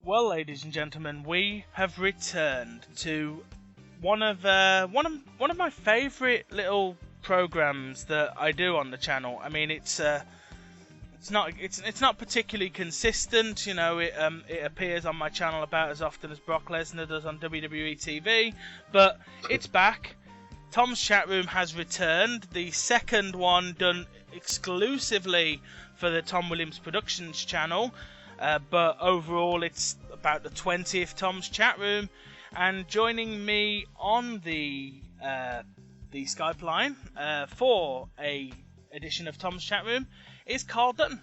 Well, ladies and gentlemen, we have returned to one of my favourite little programs that I do on the channel. I mean, it's not particularly consistent. You know, it appears on my channel about as often as Brock Lesnar does on WWE TV, but it's back. Tom's Chatroom has returned, the second one done exclusively for the Tom Williams Productions channel. But overall, it's about the 20th Tom's Chatroom, and joining me on the Skype line for a edition of Tom's Chatroom is Karl Dutton.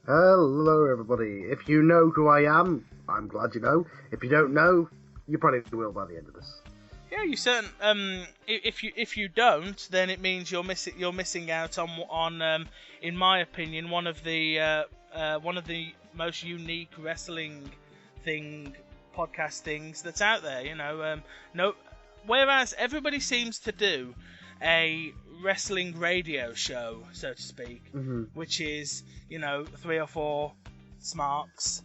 Hello, everybody. If you know who I am, I'm glad you know. If you don't know, you probably will by the end of this. Yeah, you certain. If you don't, then it means you're missing out on in my opinion, one of the most unique wrestling podcastings that's out there. You know, whereas everybody seems to do a wrestling radio show, so to speak, which is, you know, 3 or 4 smarks.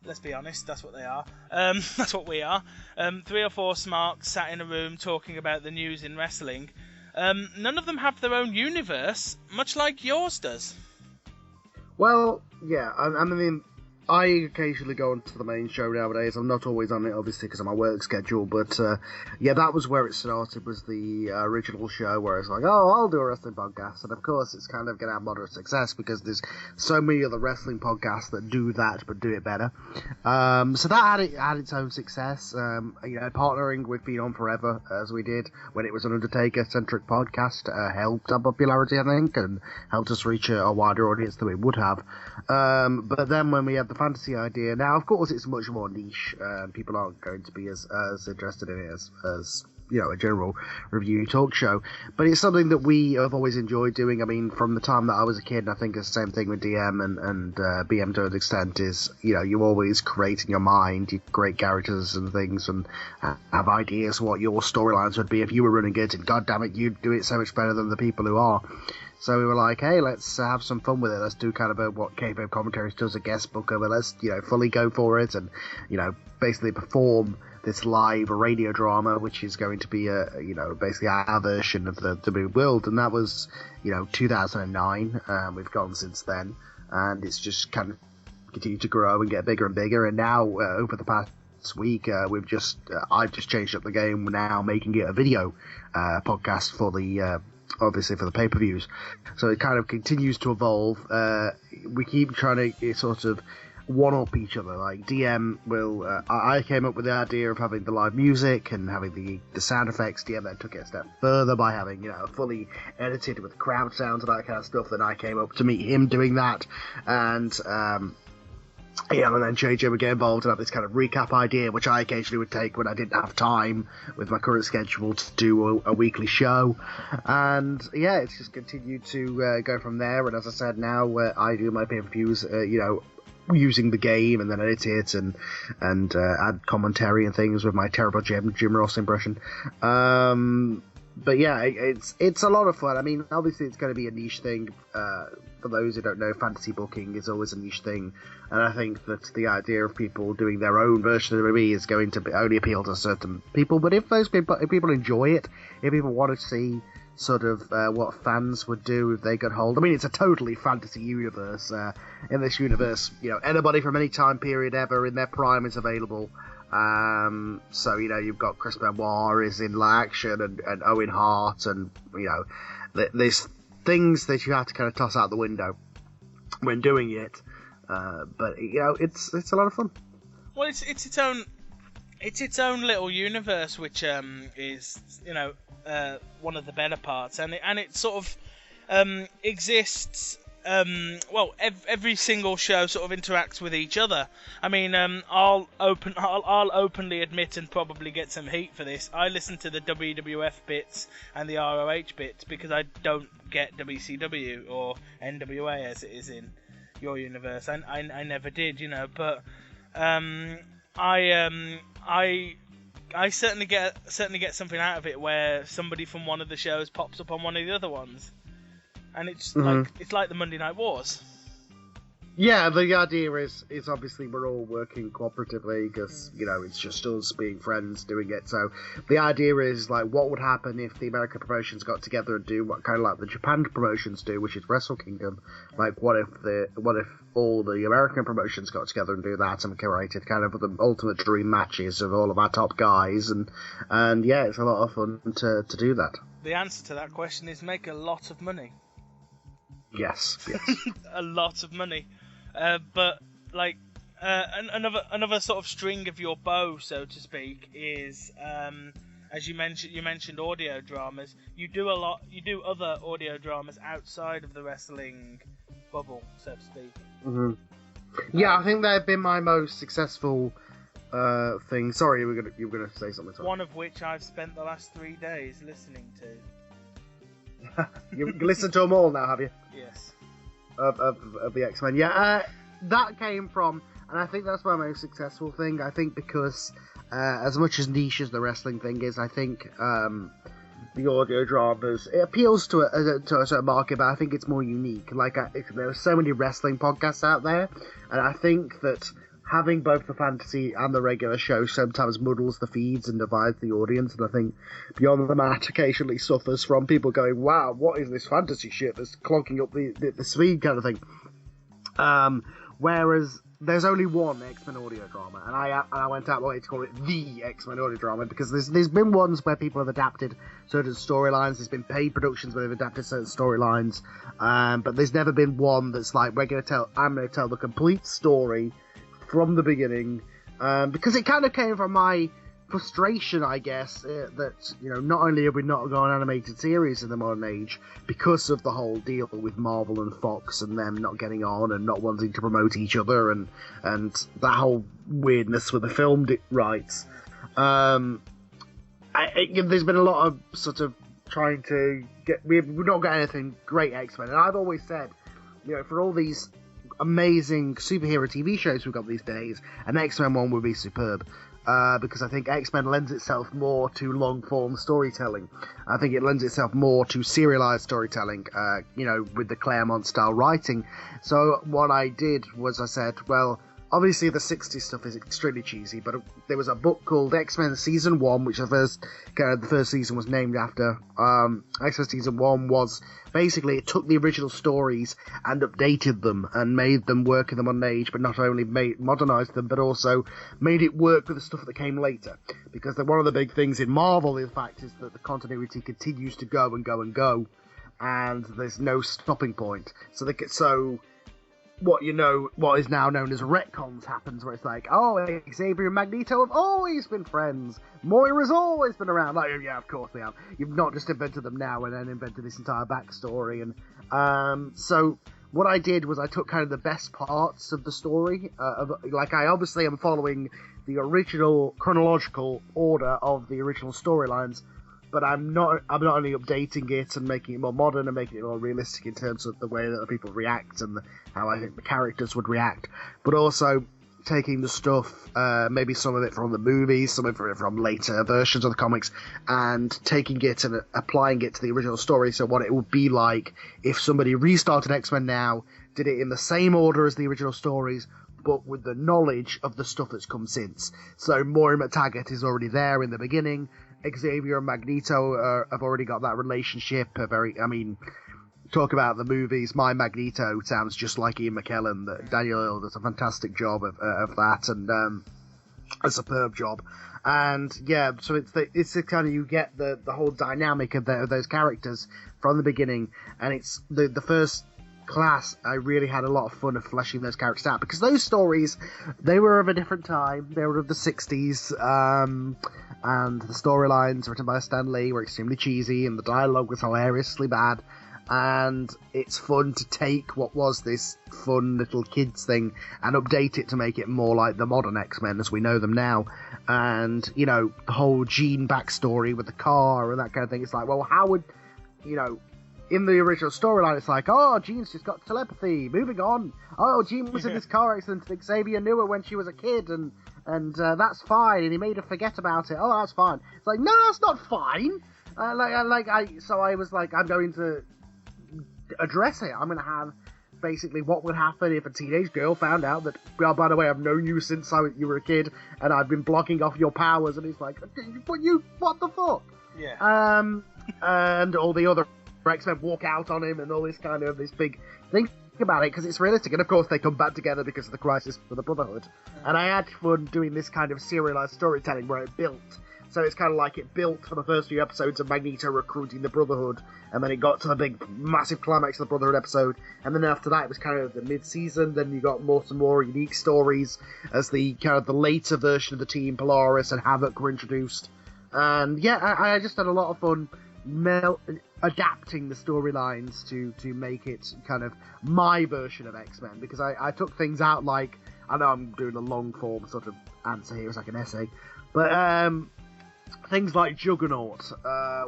Let's be honest, that's what they are. That's what we are. 3 or 4 smarks sat in a room talking about the news in wrestling. None of them have their own universe, much like yours does. Well, yeah, I mean, I occasionally go onto the main show nowadays. I'm not always on it, obviously, because of my work schedule, but yeah, that was where it started, was the original show where it's like, oh, I'll do a wrestling podcast, and of course it's kind of going to have moderate success because there's so many other wrestling podcasts that do that, but do it better. So that had its own success. You know, partnering with Being On Forever, as we did when it was an Undertaker-centric podcast, helped our popularity, I think, and helped us reach a wider audience than we would have. But then when we had the fantasy idea, now of course it's much more niche. People aren't going to be as interested in it as you know, a general review talk show, but it's something that we have always enjoyed doing. I mean, from the time that I was a kid, and I think it's the same thing with DM and BM to an extent, is, you know, you always create in your mind, you create characters and things and have ideas what your storylines would be if you were running it, and god damn it, you'd do it so much better than the people who are. So we were like, hey, let's have some fun with it. Let's do kind of what K-Pop Commentaries does, a guest booker, but let's, you know, fully go for it and, you know, basically perform this live radio drama, which is going to be you know, basically our version of the WWE world. And that was, you know, 2009. We've gone since then, and it's just kind of continued to grow and get bigger and bigger. And now, over the past week, I've just changed up the game. We're now making it a video podcast for the obviously for the pay-per-views, so it kind of continues to evolve. We keep trying to sort of one-up each other. Like DM will, I came up with the idea of having the live music and having the sound effects. DM then took it a step further by having, you know, fully edited with crowd sounds and that kind of stuff. Then I came up to meet him doing that, and yeah, and then JJ would get involved and have this kind of recap idea, which I occasionally would take when I didn't have time with my current schedule to do a weekly show. And yeah, it's just continued to go from there. And as I said, now I do my pay-per-views, you know, using the game and then edit it and add commentary and things with my terrible Jim Ross impression. But yeah, it's a lot of fun. I mean, obviously it's going to be a niche thing. For those who don't know, fantasy booking is always a niche thing, and I think that the idea of people doing their own version of the movie is going to only appeal to certain people. But if people enjoy it, if people want to see sort of what fans would do if they got hold. I mean, it's a totally fantasy universe. In this universe, you know, anybody from any time period ever in their prime is available. So, you know, you've got Chris Benoit is in action and Owen Hart, and, you know, there's things that you have to kind of toss out the window when doing it. But, you know, it's a lot of fun. Well, it's its own little universe, which is, you know, one of the better parts, and it sort of exists. Well, every single show sort of interacts with each other. I mean, I'll openly admit and probably get some heat for this. I listen to the WWF bits and the ROH bits because I don't get WCW or NWA as it is in your universe. I never did, you know. But I certainly get something out of it where somebody from one of the shows pops up on one of the other ones. And it's like the Monday Night Wars. Yeah, the idea is obviously we're all working cooperatively because, it's just us being friends doing it. So the idea is, like, what would happen if the American promotions got together and do what kind of like the Japan promotions do, which is Wrestle Kingdom. Like, what if all the American promotions got together and do that and created kind of the ultimate dream matches of all of our top guys, and yeah, it's a lot of fun to do that. The answer to that question is make a lot of money. Yes. A lot of money. But like another sort of string of your bow, so to speak, is as you mentioned audio dramas. You do other audio dramas outside of the wrestling bubble, so to speak. Mm-hmm. Yeah, I think they've been my most successful thing. Sorry, you were gonna say something. Sorry. One of which I've spent the last 3 days listening to. You listened to them all now, have you? Yes. Of the X-Men. Yeah, that came from, and I think that's my most successful thing. I think because as much as niche as the wrestling thing is, I think the audio dramas, it appeals to a certain market, but I think it's more unique. Like, there are so many wrestling podcasts out there, and I think that having both the fantasy and the regular show sometimes muddles the feeds and divides the audience, and I think Beyond the Mat occasionally suffers from people going, wow, what is this fantasy shit that's clogging up the speed kind of thing. Whereas there's only one X-Men audio drama, and I went out of my way to call it the X-Men audio drama, because there's been ones where people have adapted certain storylines, there's been paid productions where they've adapted certain storylines, but there's never been one that's like, I'm going to tell the complete story from the beginning, because it kind of came from my frustration, I guess, that, not only have we not got an animated series in the modern age because of the whole deal with Marvel and Fox and them not getting on and not wanting to promote each other and that whole weirdness with the film rights. There's been a lot of sort of trying to get... We've not got anything great X-Men, and I've always said, for all these amazing superhero TV shows we've got these days, an X-Men one would be superb. Because I think X-Men lends itself more to long-form storytelling. I think it lends itself more to serialized storytelling, with the Claremont-style writing. So what I did was I said, well, obviously the 60s stuff is extremely cheesy, but there was a book called X-Men Season 1, which the first season was named after. X-Men Season 1 was... Basically, it took the original stories and updated them and made them work in the modern age, but not only modernized them, but also made it work with the stuff that came later. Because one of the big things in Marvel, in fact, is that the continuity continues to go and go and go, and there's no stopping point. So what is now known as retcons happens, where it's like, oh, Xavier and Magneto have always been friends. Moira's always been around. Like, yeah, of course they have. You've not just invented them now and then invented this entire backstory. And so what I did was I took kind of the best parts of the story. I obviously am following the original chronological order of the original storylines, but I'm not only updating it and making it more modern and making it more realistic in terms of the way that the people react and how I think the characters would react, but also taking the stuff, maybe some of it from the movies, some of it from later versions of the comics, and taking it and applying it to the original story. So what it would be like if somebody restarted X-Men now, did it in the same order as the original stories, but with the knowledge of the stuff that's come since. So Moira McTaggart is already there in the beginning. Xavier and Magneto have already got that relationship. Talk about the movies. My Magneto sounds just like Ian McKellen. Daniel Earl does a fantastic job of that, and a superb job. And yeah, so it's the kind of, you get the whole dynamic of those characters from the beginning, and it's the first class. I really had a lot of fun of fleshing those characters out, because those stories, they were of a different time. They were of the 60s, and the storylines written by Stan Lee were extremely cheesy, and the dialogue was hilariously bad. And it's fun to take what was this fun little kids thing and update it to make it more like the modern X-Men as we know them now. And, the whole Jean backstory with the car and that kind of thing. It's like, well, how would, in the original storyline, it's like, oh, Jean's just got telepathy, moving on. Oh, Jean was in this car accident, and Xavier knew her when she was a kid, and that's fine, and he made her forget about it. Oh, that's fine. It's like, no, that's not fine. So I was like, I'm going to address it. I'm going to have basically what would happen if a teenage girl found out that, well, by the way, I've known you since you were a kid, and I've been blocking off your powers, and he's like, what the fuck? Yeah. And all the other X-Men walk out on him, and all this big thing about it, because it's realistic, and of course they come back together because of the crisis for the Brotherhood. And I had fun doing this kind of serialized storytelling where it built. So it's kind of like it built for the first few episodes of Magneto recruiting the Brotherhood, and then it got to the big, massive climax of the Brotherhood episode, and then after that it was kind of the mid-season, then you got some more unique stories as the kind of the later version of the team, Polaris and Havoc, were introduced. And yeah, I just had a lot of fun adapting the storylines to make it kind of my version of X-Men, because I took things out like, I know I'm doing a long-form sort of answer here, it's like an essay, but things like Juggernaut,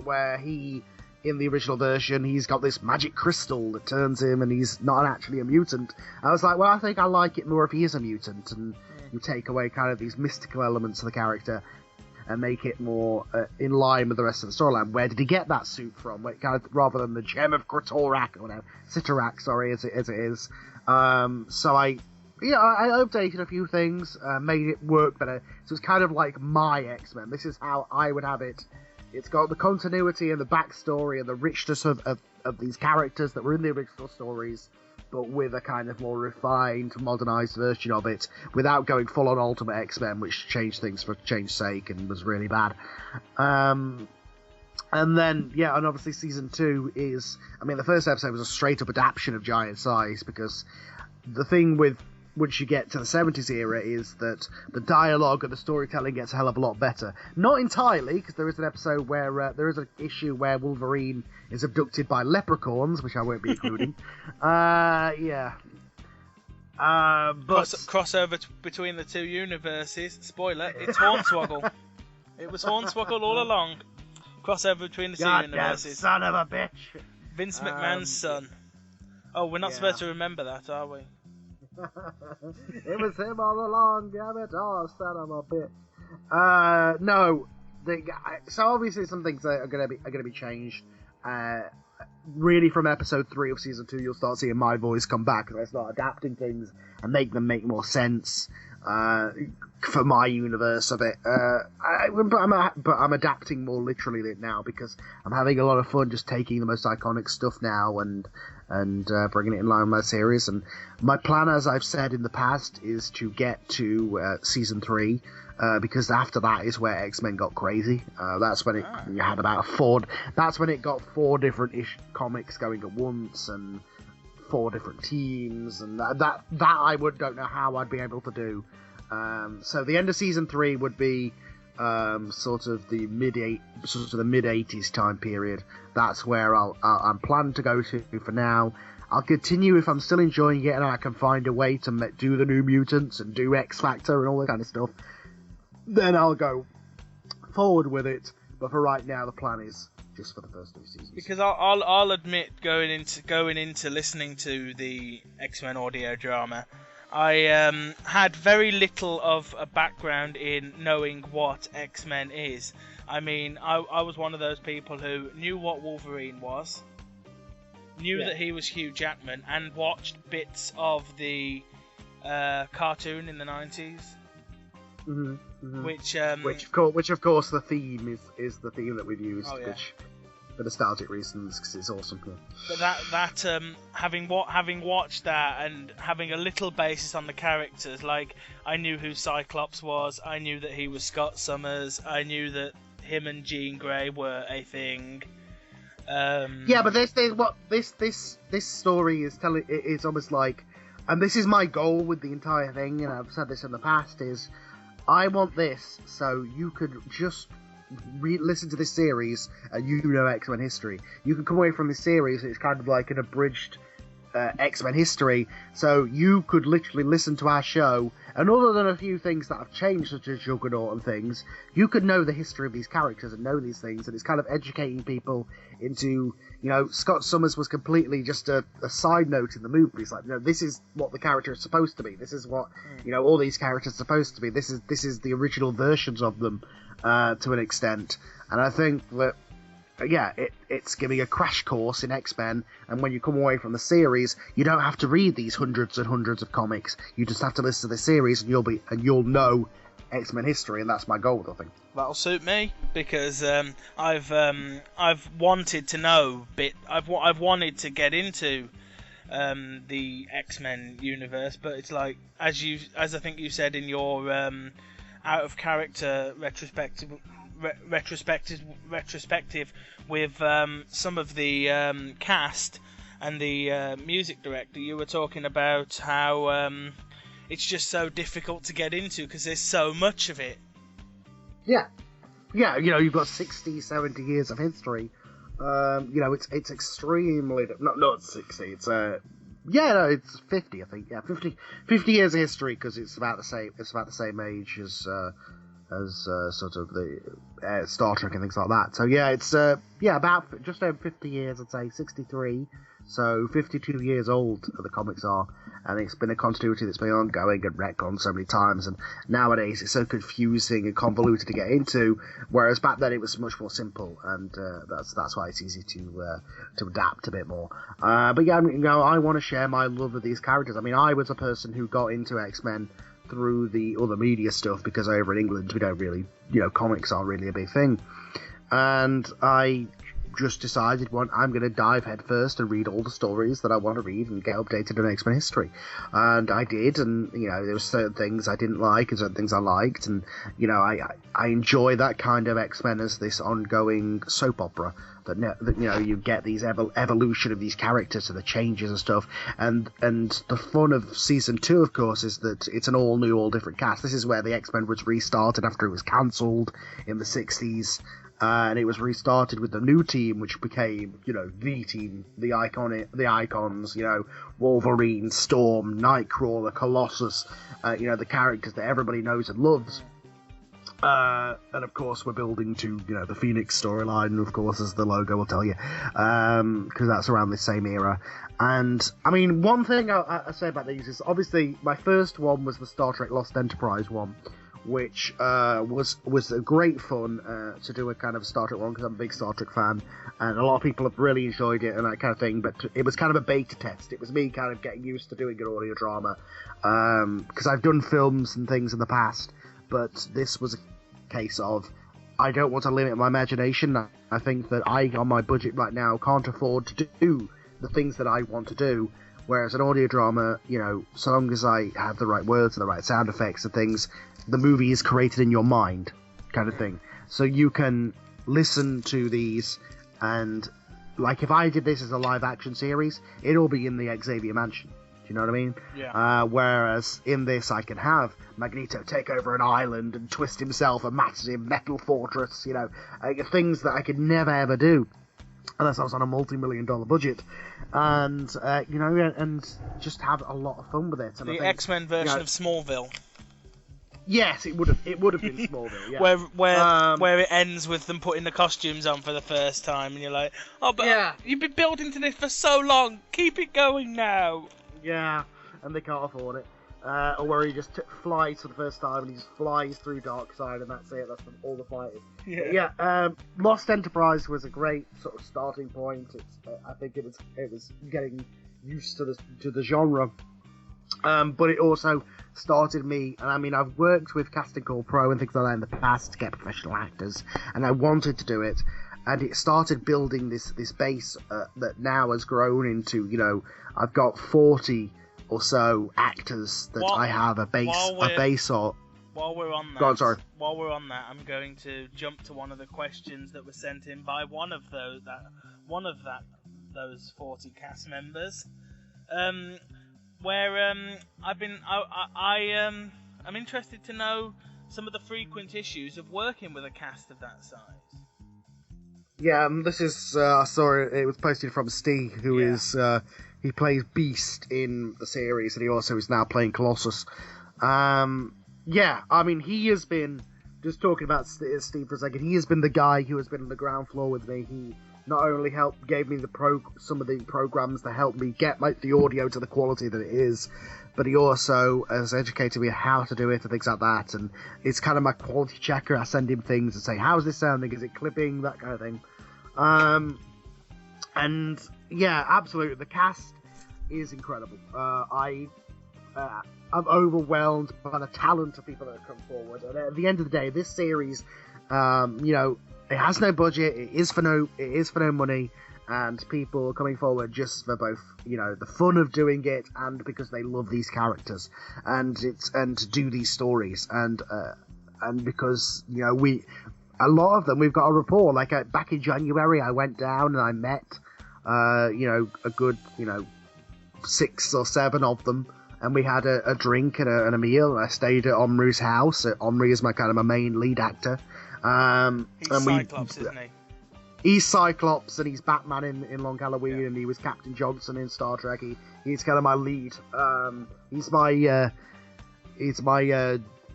where he, in the original version, he's got this magic crystal that turns him and he's not actually a mutant. I was like, well, I think I like it more if he is a mutant, and you take away kind of these mystical elements of the character and make it more in line with the rest of the storyline. Where did he get that suit from? Like, kind of, rather than the gem of Kratorak, or whatever, Sitarak, sorry, as it is. So I updated a few things, made it work better. So it's kind of like my X-Men. This is how I would have it. It's got the continuity and the backstory and the richness of these characters that were in the original stories, but with a kind of more refined, modernized version of it, without going full-on Ultimate X-Men, which changed things for change's sake and was really bad. And then, yeah, and obviously Season 2 is... I mean, the first episode was a straight-up adaptation of Giant Size, because the thing with... once you get to the 70s era is that the dialogue and the storytelling gets a hell of a lot better. Not entirely, because there is an episode where there is an issue where Wolverine is abducted by leprechauns, which I won't be including. Yeah. But Crossover between the two universes. Spoiler, it's Hornswoggle. It was Hornswoggle all along. Crossover between the two universes. Son of a bitch! Vince McMahon's son. Oh, we're not supposed to remember that, are we? It was him all along, damn it! Oh, son of a bitch. No. So obviously some things are going to be changed. Really, from episode 3 of season 2, you'll start seeing my voice come back, and I start adapting things and make them make more sense for my universe of it. But I'm adapting more literally now, because I'm having a lot of fun just taking the most iconic stuff now and bringing it in line with my series. And my plan, as I've said in the past, is to get to season 3, because after that is where X-Men got crazy. That's when you had about that's when it got 4 different comics going at once, and 4 different teams, and that I don't know how I'd be able to do. So the end of season 3 would be sort of the mid 80s time period. That's where I'm planning to go to for now. I'll continue if I'm still enjoying it and I can find a way to do the New Mutants and do X Factor and all that kind of stuff. Then I'll go forward with it. But for right now, the plan is just for the first 2 seasons. Because I'll admit, going into listening to the X-Men audio drama, I had very little of a background in knowing what X-Men is. I mean, I was one of those people who knew what Wolverine was, knew that he was Hugh Jackman, and watched bits of the cartoon in the 90s. Mm-hmm, mm-hmm. Which of course the theme is the theme that we've used, which for nostalgic reasons, because it's awesome. Yeah. But having watched that and having a little basis on the characters, like I knew who Cyclops was, I knew that he was Scott Summers, I knew that him and Jean Grey were a thing. Yeah, but this story is telling. It's almost like, and this is my goal with the entire thing, and I've said this in the past, is I want this so you could just listen to this series and you know X-Men history. You can come away from this series, it's kind of like an abridged X-Men history, so you could literally listen to our show, and other than a few things that have changed, such as Juggernaut and things, you could know the history of these characters and know these things, and it's kind of educating people into, Scott Summers was completely just a side note in the movies. Like, this is what the character is supposed to be. This is what, all these characters are supposed to be. This is the original versions of them, to an extent. And I think that it's giving a crash course in X-Men, and when you come away from the series, you don't have to read these hundreds and hundreds of comics. You just have to listen to the series, and you'll know X-Men history, and that's my goal, I think. That'll suit me, because I've wanted to know I've wanted to get into the X-Men universe, but it's like as I think you said in your out of character retrospective with some of the cast and the music director, you were talking about how it's just so difficult to get into because there's so much of it. Yeah, you've got 60, 70 years of history. It's extremely not 60. It's it's 50. I think 50 years of history, because it's about the same. It's about the same age as sort of the Star Trek and things like that. So it's about just over 50 years. I'd say 63. So 52 years old the comics are, and it's been a continuity that's been ongoing and retconned so many times, and nowadays it's so confusing and convoluted to get into, whereas back then it was much more simple, and that's why it's easy to adapt a bit more. But yeah, I want to share my love of these characters. I mean, I was a person who got into X-Men through the other media stuff, because over in England we don't really, comics aren't really a big thing, and I just decided I'm going to dive head first and read all the stories that I want to read and get updated on X-Men history. And I did, and there were certain things I didn't like and certain things I liked, and I enjoy that kind of X-Men as this ongoing soap opera that you get these evolution of these characters and the changes and stuff, and the fun of season 2, of course, is that it's an all new, all different cast. This is where the X-Men was restarted after it was cancelled in the 60s. And it was restarted with the new team, which became, the team, the icons, Wolverine, Storm, Nightcrawler, Colossus, the characters that everybody knows and loves. And of course, we're building to, the Phoenix storyline, of course, as the logo will tell you, because that's around the same era. And, I mean, one thing I say about these is, obviously, my first one was the Star Trek Lost Enterprise one, which was a great fun to do a kind of Star Trek one, because I'm a big Star Trek fan, and a lot of people have really enjoyed it and that kind of thing, but it was kind of a beta test. It was me kind of getting used to doing an audio drama, because I've done films and things in the past, but this was a case of, I don't want to limit my imagination. I think that on my budget right now, can't afford to do the things that I want to do. Whereas an audio drama, so long as I have the right words and the right sound effects and things, the movie is created in your mind, kind of thing. So you can listen to these, and like if I did this as a live action series, it'll be in the Xavier Mansion. Do you know what I mean? Yeah. Whereas in this, I can have Magneto take over an island and twist himself a massive metal fortress. Things that I could never ever do unless I was on a multi-million-dollar budget, and and just have a lot of fun with it. And the X-Men version of Smallville. Yes, it would have been Smallville. Yeah. Where it ends with them putting the costumes on for the first time, and you're like, oh, but you've been building to this for so long. Keep it going now. Yeah, and they can't afford it. Or where he just flies for the first time and he just flies through Darkseid, and that's it. That's all the fight is. Yeah. Lost Enterprise was a great sort of starting point. I think it was getting used to the genre, but it also started me. And I mean, I've worked with Casting Call Pro and things like that in the past to get professional actors, and I wanted to do it. And it started building this base that now has grown into, I've got 40 or so actors that I have a base of. While we're on that, go on, sorry. While we're on that, I'm going to jump to one of the questions that was sent in by one of those 40 cast members. Where I'm interested to know some of the frequent issues of working with a cast of that size. Yeah, this is I saw it was posted from Steve, who is he plays Beast in the series, and he also is now playing Colossus. I mean, he has been, just talking about Steve for a second, he has been the guy who has been on the ground floor with me. He not only gave me some of the programs that helped me get the audio to the quality that it is, but he also has educated me how to do it and things like that, and it's kind of my quality checker. I send him things and say, how's this sounding, is it clipping, that kind of thing. And yeah, absolutely, the cast is incredible. I'm overwhelmed by the talent of people that have come forward. And at the end of the day, this series, it has no budget. It is for no money, and people are coming forward just for both, the fun of doing it and because they love these characters and to do these stories and because a lot of them we've got a rapport. Like back in January, I went down and I met a good 6 or 7 of them. And we had a drink and a meal. And I stayed at Omru's house. Omru is my main lead actor. He's Cyclops, isn't he? He's Cyclops, and he's Batman in Long Halloween, and he was Captain Johnson in Star Trek. He's kind of my lead. He's my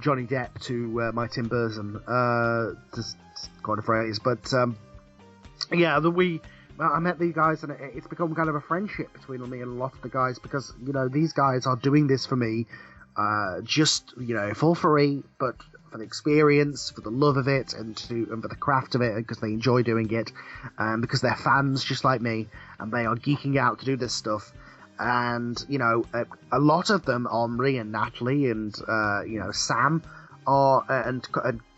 Johnny Depp to my Tim Burton. Just quite a phrase, but I met these guys, and it's become kind of a friendship between me and a lot of the guys because these guys are doing this for me, just for free, but for the experience, for the love of it, and for the craft of it, because they enjoy doing it, and because they're fans just like me, and they are geeking out to do this stuff. And a lot of them, Omri and Natalie and Sam, and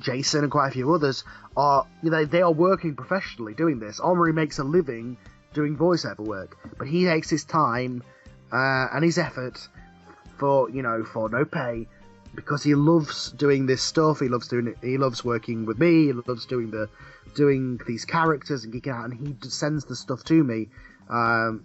Jason and quite a few others are they are working professionally doing this. Omri makes a living doing voiceover work, but he takes his time and his effort for no pay because he loves doing this stuff. He loves working with me. He loves doing these characters and geeking out, and he sends the stuff to me.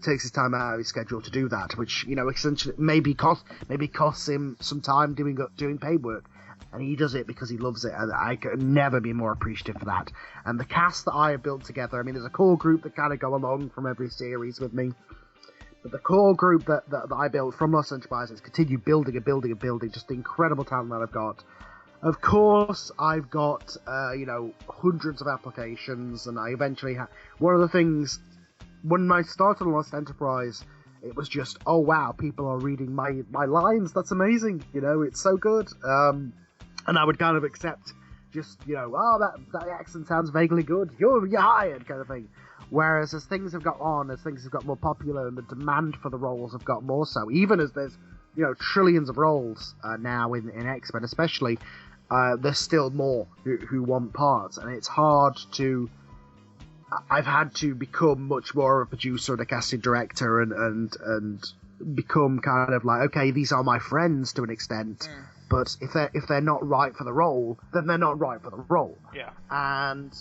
Takes his time out of his schedule to do that, which essentially maybe costs him some time doing paid work. And he does it because he loves it, and I could never be more appreciative for that. And the cast that I have built together, there's a core group that kind of go along from every series with me, but the core group that I built from Lost Enterprises continue building, just the incredible talent that I've got. Of course, I've got, hundreds of applications, and I eventually one of the things, when I started Lost Enterprise, it was just, oh wow, people are reading my lines, that's amazing, it's so good. And I would kind of accept just, that accent sounds vaguely good, you're hired, kind of thing. Whereas as things have got on, as things have got more popular, and the demand for the roles have got more so, even as there's, trillions of roles now in X-Men especially, there's still more who want parts, and it's hard to... I've had to become much more of a producer and a casting director and become kind of like, okay, these are my friends to an extent, but if they're not right for the role, then they're not right for the role. Yeah. And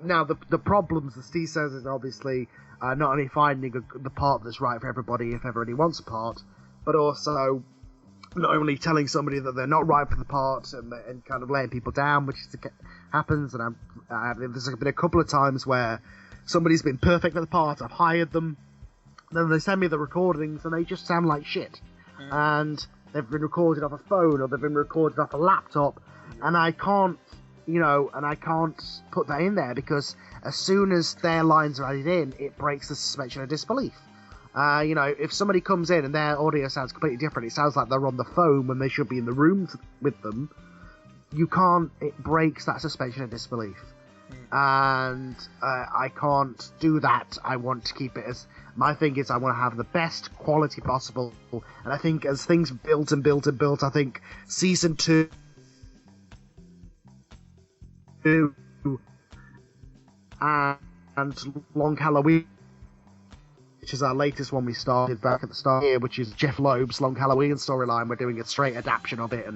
now the problems that Steve says is obviously not only finding the part that's right for everybody if everybody wants a part, but also not only telling somebody that they're not right for the part and kind of laying people down, which happens. And there's been a couple of times where somebody's been perfect for the part, I've hired them, then they send me the recordings and they just sound like shit. And they've been recorded off a phone or they've been recorded off a laptop, and I can't put that in there because as soon as their lines are added in, it breaks the suspension of disbelief. If somebody comes in and their audio sounds completely different, it sounds like they're on the phone when they should be in the room with them, it breaks that suspension of disbelief. And I can't do that. I want to keep it as... My thing is I want to have the best quality possible, and I think as things built, I think Season 2 and Long Halloween, which is our latest one we started back at the start here, which is Jeff Loeb's Long Halloween storyline. We're doing a straight adaptation of it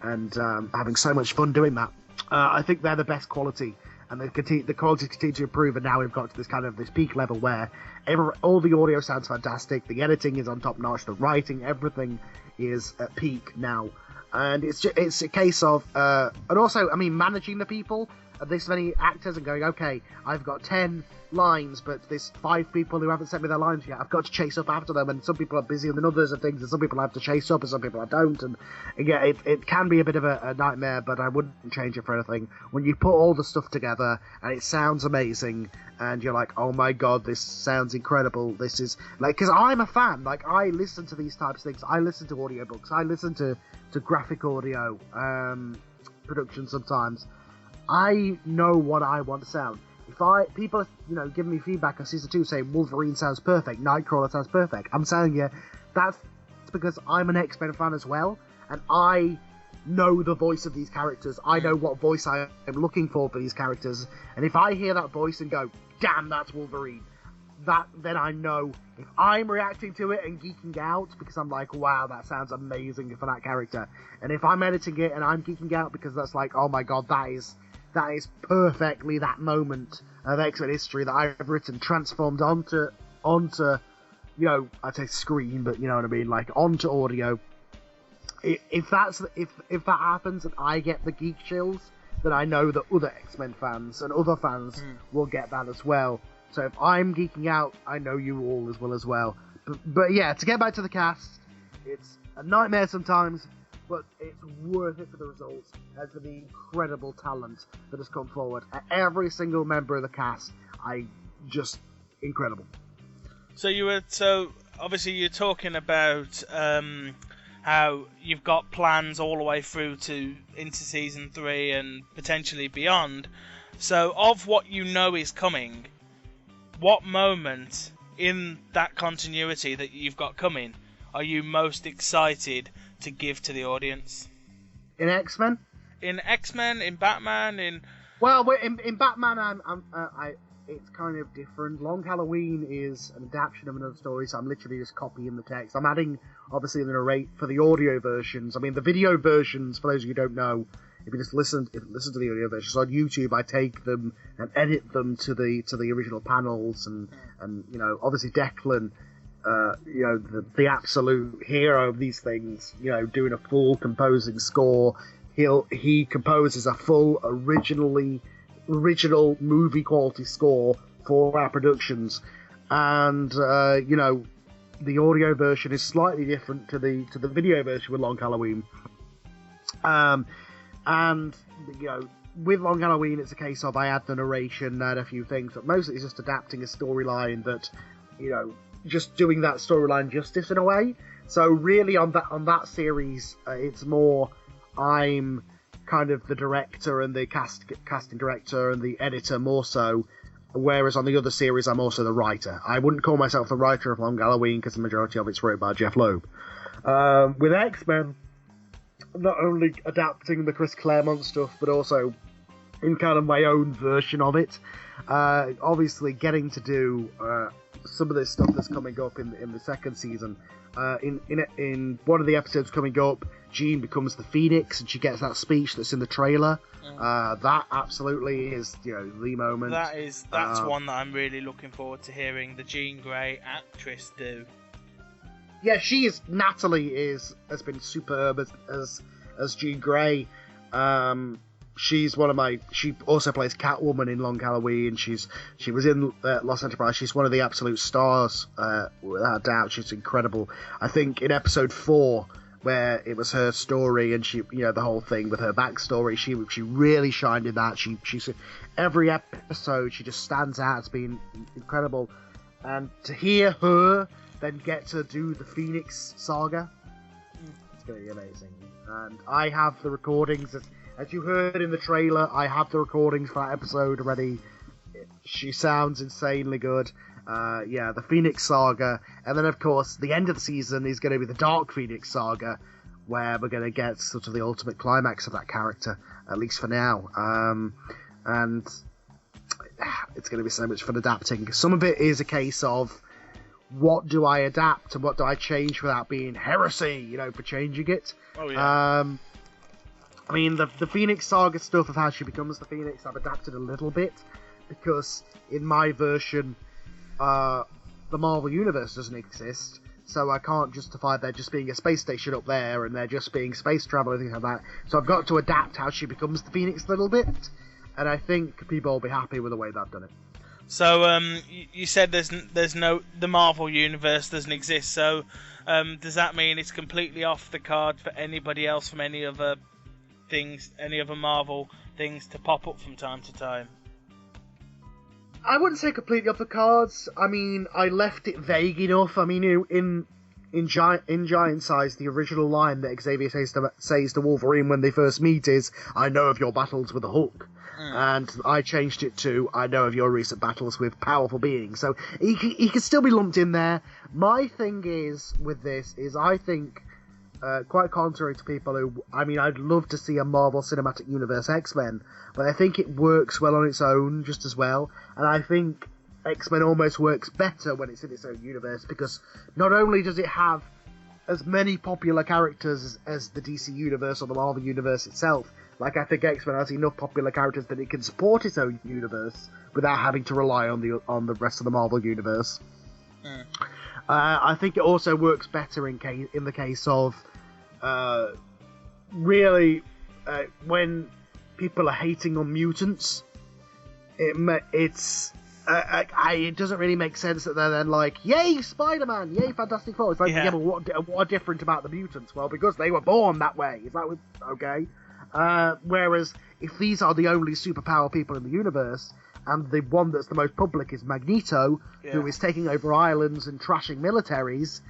and having so much fun doing that. I think they're the best quality, and the quality continues to improve, and now we've got to this peak level where all the audio sounds fantastic, the editing is on top notch, the writing, everything is at peak now, and it's a case of and also, managing the people, this many actors, and going, okay, I've got 10 lines, but there's 5 people who haven't sent me their lines yet. I've got to chase up after them, and some people are busier than others and things, and some people I have to chase up and some people I don't, and yeah, it can be a bit of a nightmare, but I wouldn't change it for anything. When you put all the stuff together and it sounds amazing and you're like, oh my god, this sounds incredible, this is like, because I'm a fan, like I listen to these types of things, I listen to audiobooks, I listen to graphic audio production sometimes. I know what I want to sound. If people, giving me feedback on season 2 saying Wolverine sounds perfect, Nightcrawler sounds perfect, I'm telling you, that's because I'm an X-Men fan as well, and I know the voice of these characters. I know what voice I am looking for these characters, and if I hear that voice and go, damn, that's Wolverine, then I know if I'm reacting to it and geeking out because I'm like, wow, that sounds amazing for that character, and if I'm editing it and I'm geeking out because that's like, oh my god, that is perfectly that moment of X-Men history that I've written transformed onto I'd say screen, but you know what I mean, like onto audio. If that happens and I get the geek chills, then I know that other X-Men fans and other fans will get that as well. So if I'm geeking out, I know you all as well. But yeah, to get back to the cast, it's a nightmare sometimes, but it's worth it for the results and for the incredible talent that has come forward. Every single member of the cast, incredible. So obviously you're talking about how you've got plans all the way through into season 3 and potentially beyond. So of what you know is coming, what moment in that continuity that you've got coming are you most excited to give to the audience? In X-Men? In X-Men, in Batman, in... Well, in Batman, it's kind of different. Long Halloween is an adaptation of another story, so I'm literally just copying the text. I'm adding, obviously, the narrate for the audio versions. I mean, the video versions, for those of you who don't know, if you just listen to the audio versions on YouTube, I take them and edit them to the original panels, and obviously Declan, the absolute hero of these things, doing a full composing score. He composes a full original movie quality score for our productions, and the audio version is slightly different to the video version with Long Halloween. And with Long Halloween, it's a case of I add the narration, add a few things, but mostly it's just adapting a storyline that, just doing that storyline justice in a way. So really on that series, it's more I'm kind of the director and the casting director and the editor more so, whereas on the other series I'm also the writer. I wouldn't call myself the writer of Long Halloween because the majority of it's written by Jeff Loeb. With X-Men, not only adapting the Chris Claremont stuff, but also in kind of my own version of it. Obviously, getting to do some of this stuff that's coming up in the second season. In one of the episodes coming up, Jean becomes the Phoenix, and she gets that speech that's in the trailer. That absolutely is, the moment. That's one that I'm really looking forward to hearing the Jean Grey actress do. Yeah, Natalie has been superb as Jean Grey. She also plays Catwoman in Long Halloween. She was in Lost Enterprise. She's one of the absolute stars, without doubt. She's incredible. I think in episode 4, where it was her story and she, the whole thing with her backstory, she really shined in that. She's every episode she just stands out as being incredible, and to hear her then get to do the Phoenix saga, it's going to be amazing. And I have the recordings, as you heard in the trailer, I have the recordings for that episode already. She sounds insanely good. The Phoenix saga, and then of course the end of the season is going to be the Dark Phoenix saga, where we're going to get sort of the ultimate climax of that character, at least for now. And it's going to be so much fun adapting. Some of it is a case of, what do I adapt and what do I change without being heresy, for changing it. Oh, yeah. I mean, the Phoenix saga stuff of how she becomes the Phoenix, I've adapted a little bit, because in my version, the Marvel Universe doesn't exist, so I can't justify there just being a space station up there and there just being space travel and things like that. So I've got to adapt how she becomes the Phoenix a little bit, and I think people will be happy with the way that I've done it. So, you said the Marvel Universe doesn't exist, so does that mean it's completely off the card for anybody else from any other Marvel things to pop up from time to time? I wouldn't say completely off the cards. I mean, I left it vague enough. I mean, in Giant Size, the original line that Xavier says to Wolverine when they first meet is, "I know of your battles with the Hulk." and I changed it to I know of your recent battles with powerful beings. So he can still be lumped in there. My thing is with this is I think, quite contrary to people who, I mean, I'd love to see a Marvel Cinematic Universe X-Men, but I think it works well on its own just as well, and I think X-Men almost works better when it's in its own universe, because not only does it have as many popular characters as the DC Universe or the Marvel Universe itself, like I think X-Men has enough popular characters that it can support its own universe without having to rely on the rest of the Marvel Universe. I think it also works better in the case of really when people are hating on mutants. It doesn't really make sense that they're then like, yay Spider-Man, yay Fantastic Four. It's like, yeah, but what are different about the mutants? Well, because they were born that way. It's like, okay. Whereas if these are the only superpower people in the universe, and the one that's the most public is Magneto, who is taking over islands and trashing militaries,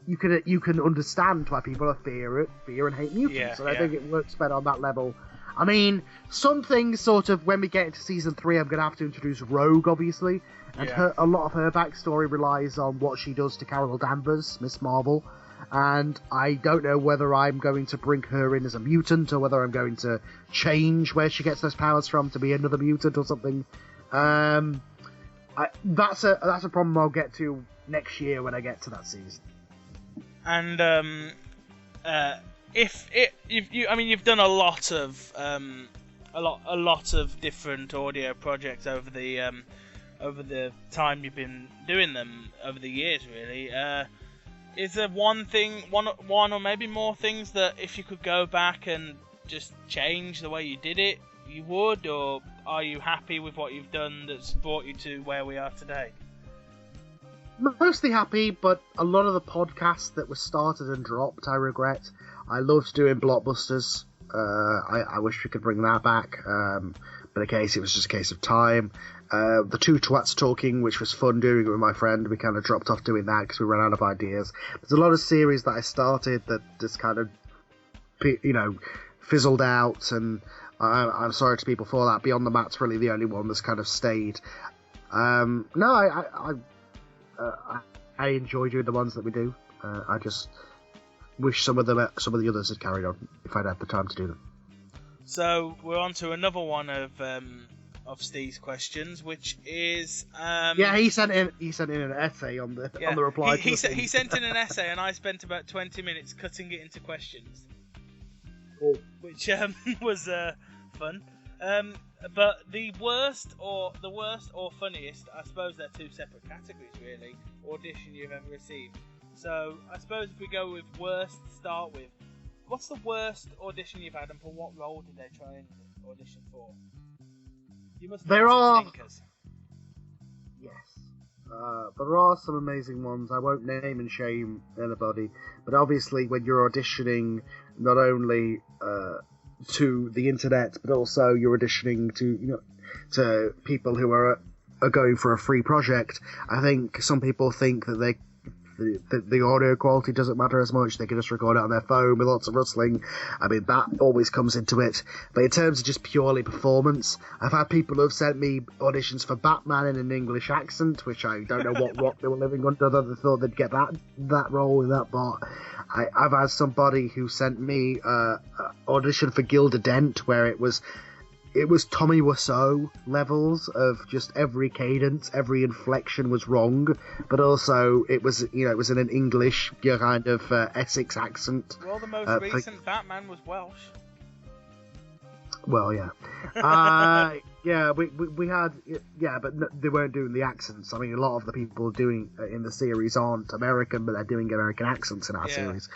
you can understand why people are fear and hate mutants. And I think it works better on that level. I mean, some things sort of, when we get into season 3, I'm going to have to introduce Rogue, obviously, and a lot of her backstory relies on what she does to Carol Danvers, Miss Marvel, and I don't know whether I'm going to bring her in as a mutant or whether I'm going to change where she gets those powers from to be another mutant or something. That's a problem I'll get to next year when I get to that season. And you've done a lot of different audio projects over the time you've been doing them, over the years, really. Is there one or maybe more things that if you could go back and just change the way you did it, you would, or are you happy with what you've done that's brought you to where we are today? Mostly happy, but a lot of the podcasts that were started and dropped, I regret. I loved doing blockbusters. I wish we could bring that back, but it was just a case of time. The Two Twats Talking, which was fun doing it with my friend, we kind of dropped off doing that because we ran out of ideas. There's a lot of series that I started that just kind of, fizzled out, and I'm sorry to people for that. Beyond the Mat's really the only one that's kind of stayed. I enjoy doing the ones that we do. I just wish some of the others had carried on if I'd had the time to do them. So we're on to another one of Steve's questions, which is he sent in an essay on the reply. He sent in an essay, and I spent about 20 minutes cutting it into questions, which was fun. But the worst or funniest, I suppose they're two separate categories, really. Audition you've ever received. So I suppose if we go with worst, start with, what's the worst audition you've had, and for what role did they try and audition for? You must have some stinkers. Yes. There are some amazing ones. I won't name and shame anybody, but obviously when you're auditioning, not only to the internet, but also you're auditioning to people who are going for a free project. I think some people think that the audio quality doesn't matter as much. They can just record it on their phone with lots of rustling. I mean, that always comes into it. But in terms of just purely performance, I've had people who have sent me auditions for Batman in an English accent, which I don't know what rock they were living under that they thought they'd get that role in that part. I've had somebody who sent me audition for Gilda Dent, where it was Tommy Wiseau levels of just every cadence, every inflection was wrong, but also it was in an English kind of Essex accent. Well, the most recent Batman was Welsh. Well, yeah. We had, but they weren't doing the accents. I mean, a lot of the people doing in the series aren't American, but they're doing American accents in our series.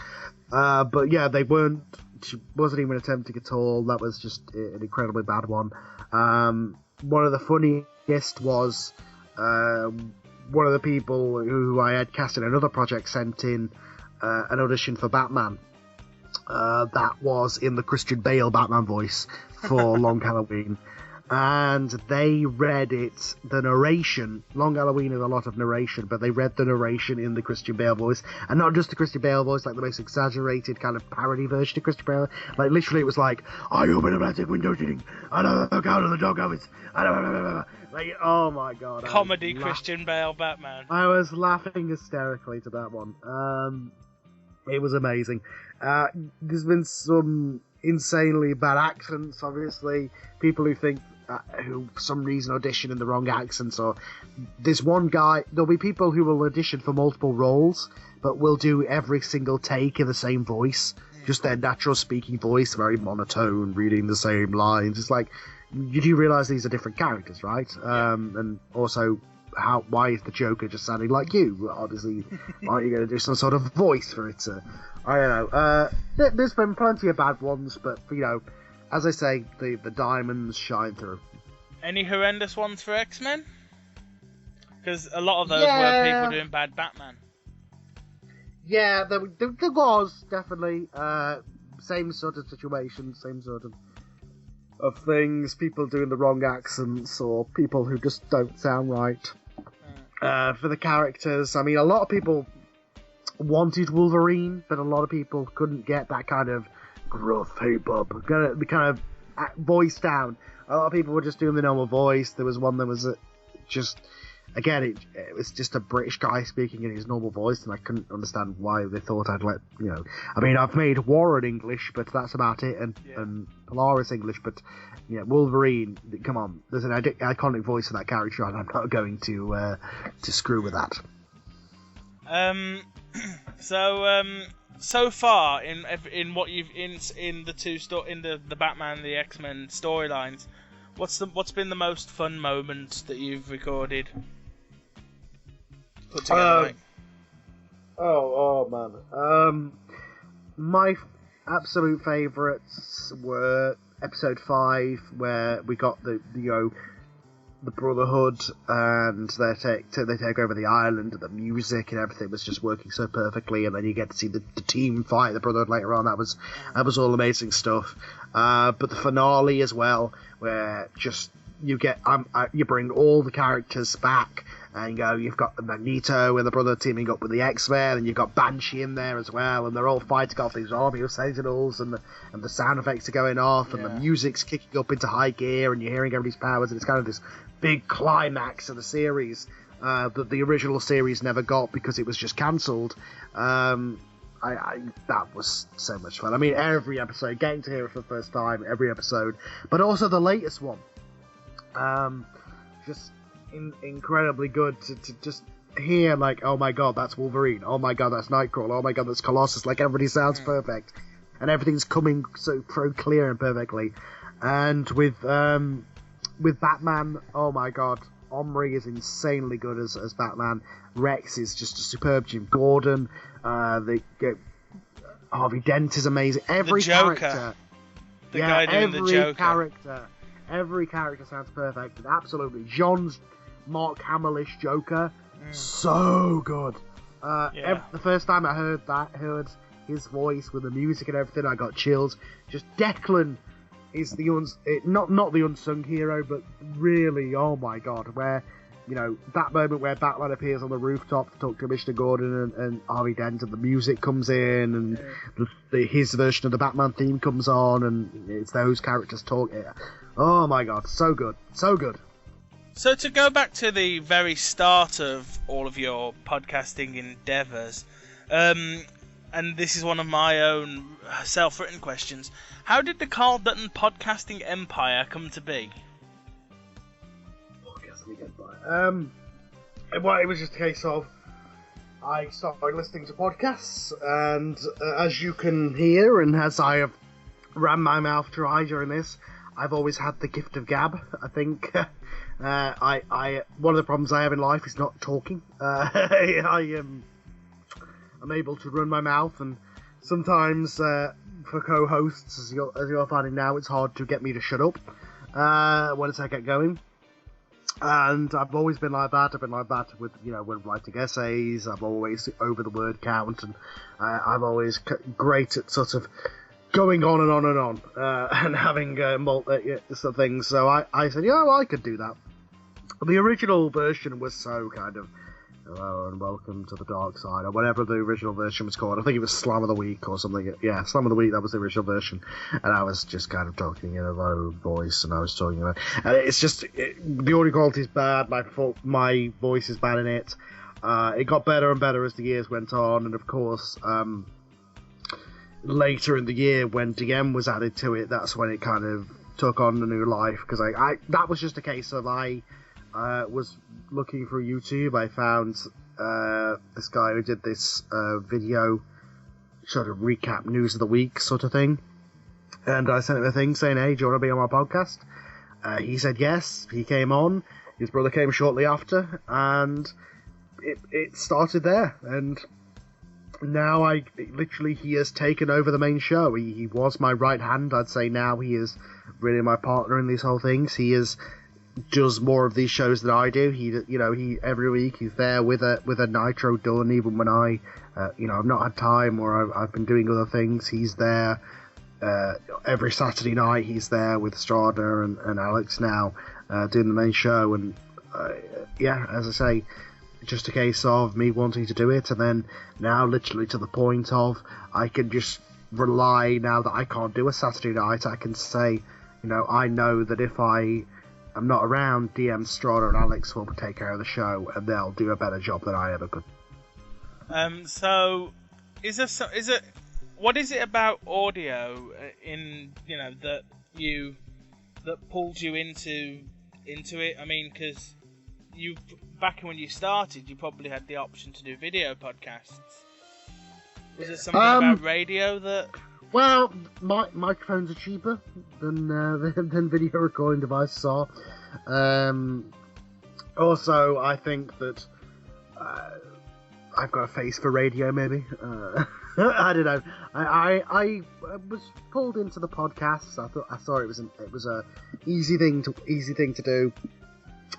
But yeah, they weren't. She wasn't even attempting at all. That was just an incredibly bad one. One of the funniest was one of the people who I had cast in another project sent in an audition for Batman. That was in the Christian Bale Batman voice for Long Halloween. and they read the narration. Long Halloween is a lot of narration, but they read the narration in the Christian Bale voice, and not just the Christian Bale voice, like the most exaggerated kind of parody version of Christian Bale. Like literally, it was like, "I open a magic window sitting, I don't look out of the dog hours." Like, oh my god! Comedy Christian Bale Batman. I was laughing hysterically to that one. It was amazing. There's been some insanely bad accents, obviously. People who think, who for some reason audition in the wrong accents, or this one guy, there'll be people who will audition for multiple roles, but will do every single take in the same voice, just their natural speaking voice, very monotone, reading the same lines. It's like, you do realise these are different characters, right? And also, why is the Joker just sounding like you? Obviously, aren't you going to do some sort of voice for it? I don't know. There's been plenty of bad ones, but, as I say, the diamonds shine through. Any horrendous ones for X-Men? Because a lot of those were people doing bad Batman. Yeah, there was, definitely. Same sort of situation, same sort of things. People doing the wrong accents, or people who just don't sound right. For the characters, I mean, a lot of people wanted Wolverine, but a lot of people couldn't get that kind of gruff, hey bub, the kind of voice down. A lot of people were just doing the normal voice. There was one that was just, again, it was just a British guy speaking in his normal voice, and I couldn't understand why they thought I'd let, I mean, I've made Warren English, but that's about it, and Polaris English, but Wolverine, come on, there's an iconic voice for that character, and I'm not going to screw with that. So far in what you've in the Batman and the X-Men storylines, what's been the most fun moment that you've recorded? Put together, like? Oh man. My absolute favourites were episode 5, where we got the Brotherhood, and they take over the island, and the music and everything was just working so perfectly, and then you get to see the team fight the Brotherhood later on. That was all amazing stuff. But the finale as well, where just you bring all the characters back, and you've got the Magneto and the Brotherhood teaming up with the X-Men, and you've got Banshee in there as well, and they're all fighting off these army of Sentinels, and the sound effects are going off, and the music's kicking up into high gear, and you're hearing everybody's powers, and it's kind of this big climax of the series that the original series never got because it was just cancelled. That was so much fun. I mean, every episode, getting to hear it for the first time, every episode, but also the latest one. Just incredibly good to just hear, like, oh my god, that's Wolverine, oh my god, that's Nightcrawler, oh my god, that's Colossus, like, everybody sounds perfect, and everything's coming so clear and perfectly. And with Batman, oh my god, Omri is insanely good as Batman. Rex is just a superb. Jim Gordon, Harvey Dent is amazing. Every character, the guy doing the Joker. Every character sounds perfect. Absolutely, John's Mark Hamillish Joker, so good. The first time I heard his voice with the music and everything, I got chills. Just Declan is not the unsung hero, but really, oh my god, where that moment where Batman appears on the rooftop to talk to Commissioner Gordon and Harvey Dent, and the music comes in, and his version of the Batman theme comes on, and it's those characters talking. Oh my god, so good, so good. So to go back to the very start of all of your podcasting endeavours, and this is one of my own self-written questions, how did the Karl Dutton podcasting empire come to be? Podcasting empire? Well, it was just a case of I started listening to podcasts, and as you can hear, and as I have ran my mouth dry during this, I've always had the gift of gab. I think one of the problems I have in life is not talking. I'm able to run my mouth, and sometimes for co-hosts, as you're finding now, it's hard to get me to shut up once I get going. And I've always been like that. I've been like that with, when writing essays. I'm always over the word count, and I'm always great at sort of going on and on and on, and having some things. So I said, yeah, well, I could do that. The original version was so kind of, hello and welcome to the dark side, or whatever the original version was called. I think it was Slam of the Week or something. Yeah, Slam of the Week, that was the original version. And I was just kind of talking in a low voice, and I was talking about... And it's just... the audio quality is bad, my voice is bad in it. It got better and better as the years went on, and of course, later in the year, when DM was added to it, that's when it kind of took on a new life, because that was just a case of I was looking through YouTube. I found this guy who did this video, sort of recap news of the week sort of thing, and I sent him a thing saying, hey, do you want to be on my podcast? He said yes. He came on. His brother came shortly after, and it started there. And now he has taken over the main show. He was my right hand. I'd say now he is really my partner in these whole things. He does more of these shows than I do. He every week he's there with a Nitro done, even when I've not had time or I've been doing other things. He's there every Saturday night. He's there with Strada and Alex now doing the main show. And as I say, just a case of me wanting to do it, and then now literally to the point of I can just rely, now that I can't do a Saturday night, I can say, I know that if I'm not around, DM, Strada and Alex will take care of the show, and they'll do a better job than I ever could. So what is it about audio that pulled you into it? I mean, because back when you started, you probably had the option to do video podcasts. Was it something about radio that... Well, microphones are cheaper than video recording devices are. Also, I think that I've got a face for radio, maybe. I don't know. I was pulled into the podcasts. I thought it was a easy thing to do.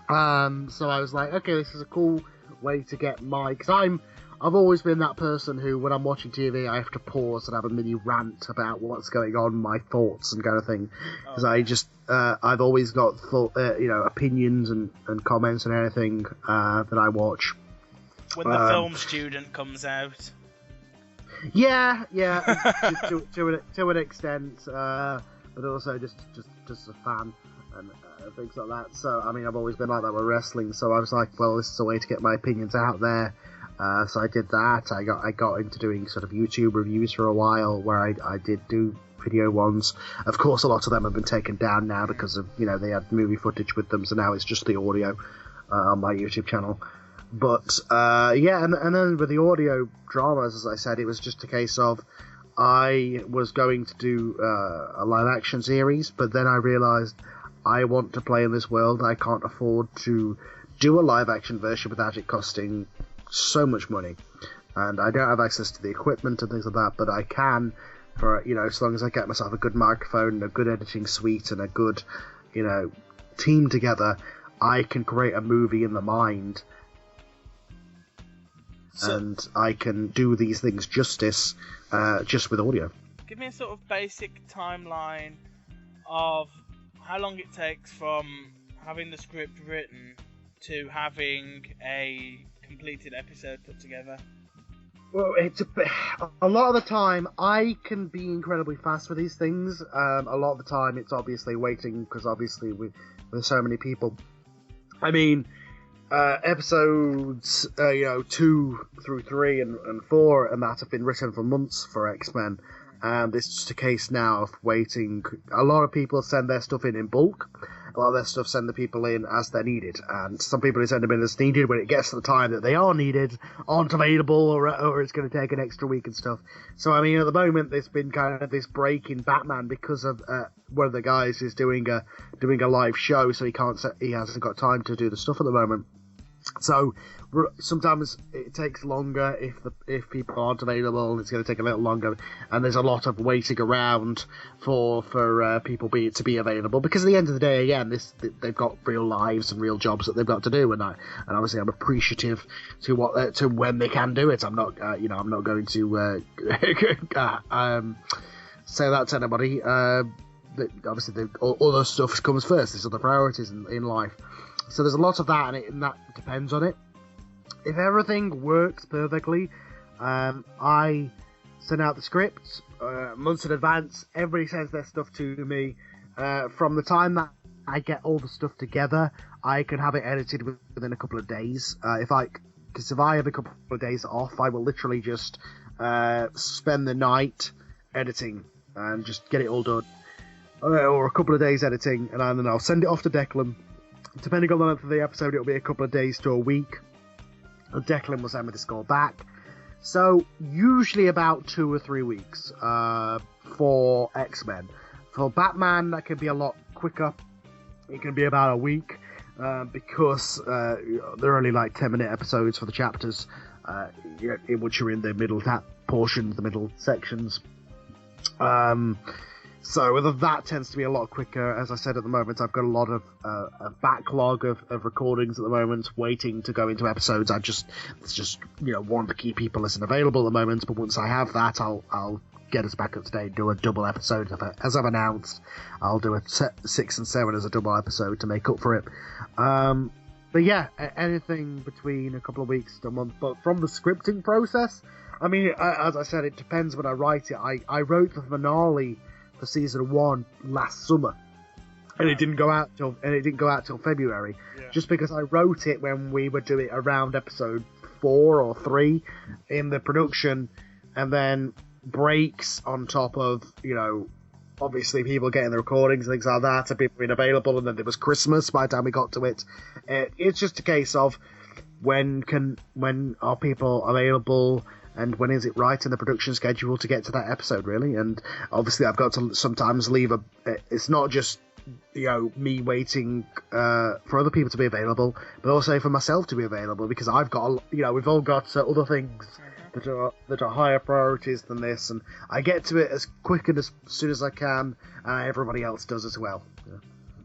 So I was like, okay, this is a cool way to get because I've always been that person who, when I'm watching TV, I have to pause and have a mini rant about what's going on, my thoughts and kind of thing. Because I've always got opinions and comments on anything that I watch. When the film student comes out. Yeah, to an extent, but also just a fan and things like that. So I mean, I've always been like that with wrestling. So I was like, well, this is a way to get my opinions out there. So I did that. I got into doing sort of YouTube reviews for a while, where I did do video ones. Of course, a lot of them have been taken down now because of they had movie footage with them, so now it's just the audio on my YouTube channel. But and then with the audio dramas, as I said, it was just a case of I was going to do a live action series, but then I realised I want to play in this world. I can't afford to do a live action version without it costing so much money, and I don't have access to the equipment and things like that, but I can, for as long as I get myself a good microphone and a good editing suite and a good team together, I can create a movie in the mind, and I can do these things justice just with audio. Give me a sort of basic timeline of how long it takes from having the script written to having a completed episode put together. Well, it's a lot of the time I can be incredibly fast with these things. A lot of the time it's obviously waiting, because obviously with so many people. I mean, episodes 2 through 3 and 4 and that have been written for months for X-Men. And it's just a case now of waiting. A lot of people send their stuff in bulk. A lot of their stuff send the people in as they're needed. And some people who send them in as needed, when it gets to the time that they are needed, aren't available, or it's going to take an extra week and stuff. So, I mean, at the moment, there's been kind of this break in Batman because of one of the guys is doing a live show, so he hasn't got time to do the stuff at the moment. So sometimes it takes longer if people aren't available, and it's going to take a little longer, and there's a lot of waiting around for people to be available, because at the end of the day, again, they've got real lives and real jobs that they've got to do, and obviously I'm appreciative to when they can do it. I'm not I'm not going to say that to anybody. Obviously, all other stuff comes first. There's other priorities in life. So there's a lot of that, and that depends on it. If everything works perfectly, I send out the scripts months in advance. Everybody sends their stuff to me. From the time that I get all the stuff together, I can have it edited within a couple of days. Because if I have a couple of days off, I will literally just spend the night editing and just get it all done. Or a couple of days editing, and then I'll send it off to Declan. Depending on the length of the episode, it'll be a couple of days to a week. And Declan will send me the score back. So, usually about 2 or 3 weeks for X-Men. For Batman, that can be a lot quicker. It can be about a week, because they're only like 10-minute episodes for the chapters, once you're in the middle portions, the middle sections. So that tends to be a lot quicker. As I said, at the moment, I've got a lot of a backlog of recordings at the moment, waiting to go into episodes. It's just one of the key people isn't available at the moment. But once I have that, I'll get us back up to date, do a double episode as I've announced. I'll do a 6 and 7 as a double episode to make up for it. But yeah, anything between a couple of weeks to a month. But from the scripting process, I mean, as I said, it depends when I write it. I wrote the finale for season 1 last summer, and it didn't go out till February, just because I wrote it when we were doing around episode 4 or 3 in the production, and then breaks on top of obviously people getting the recordings and things like that, and people being available, and then there was Christmas by the time we got to it. It's just a case of when are people available, and when is it right in the production schedule to get to that episode, really. And obviously I've got to sometimes leave it's not just me waiting for other people to be available, but also for myself to be available, because I've got we've all got other things that are higher priorities than this, and I get to it as quick and as soon as I can, and everybody else does as well.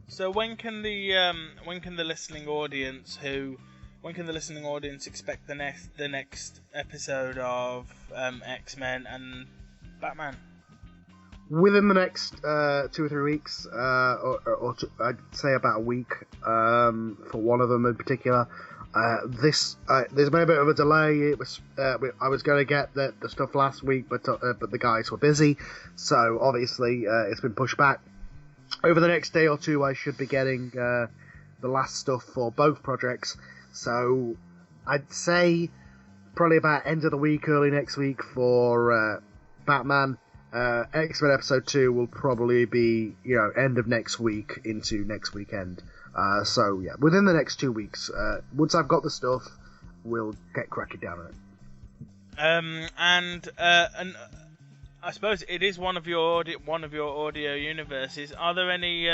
So when can the listening audience expect the next episode of X-Men and Batman? Within the next 2 or 3 weeks, or I'd say about a week, for one of them in particular. There's been a bit of a delay. It was I was going to get the stuff last week, but the guys were busy, so obviously it's been pushed back. Over the next day or two, I should be getting the last stuff for both projects. So I'd say probably about end of the week, early next week for Batman. X-Men episode 2 will probably be end of next week into next weekend. So yeah, within the next 2 weeks, once I've got the stuff, we'll get cracking down on it. And I suppose it is one of your audio universes. Are there any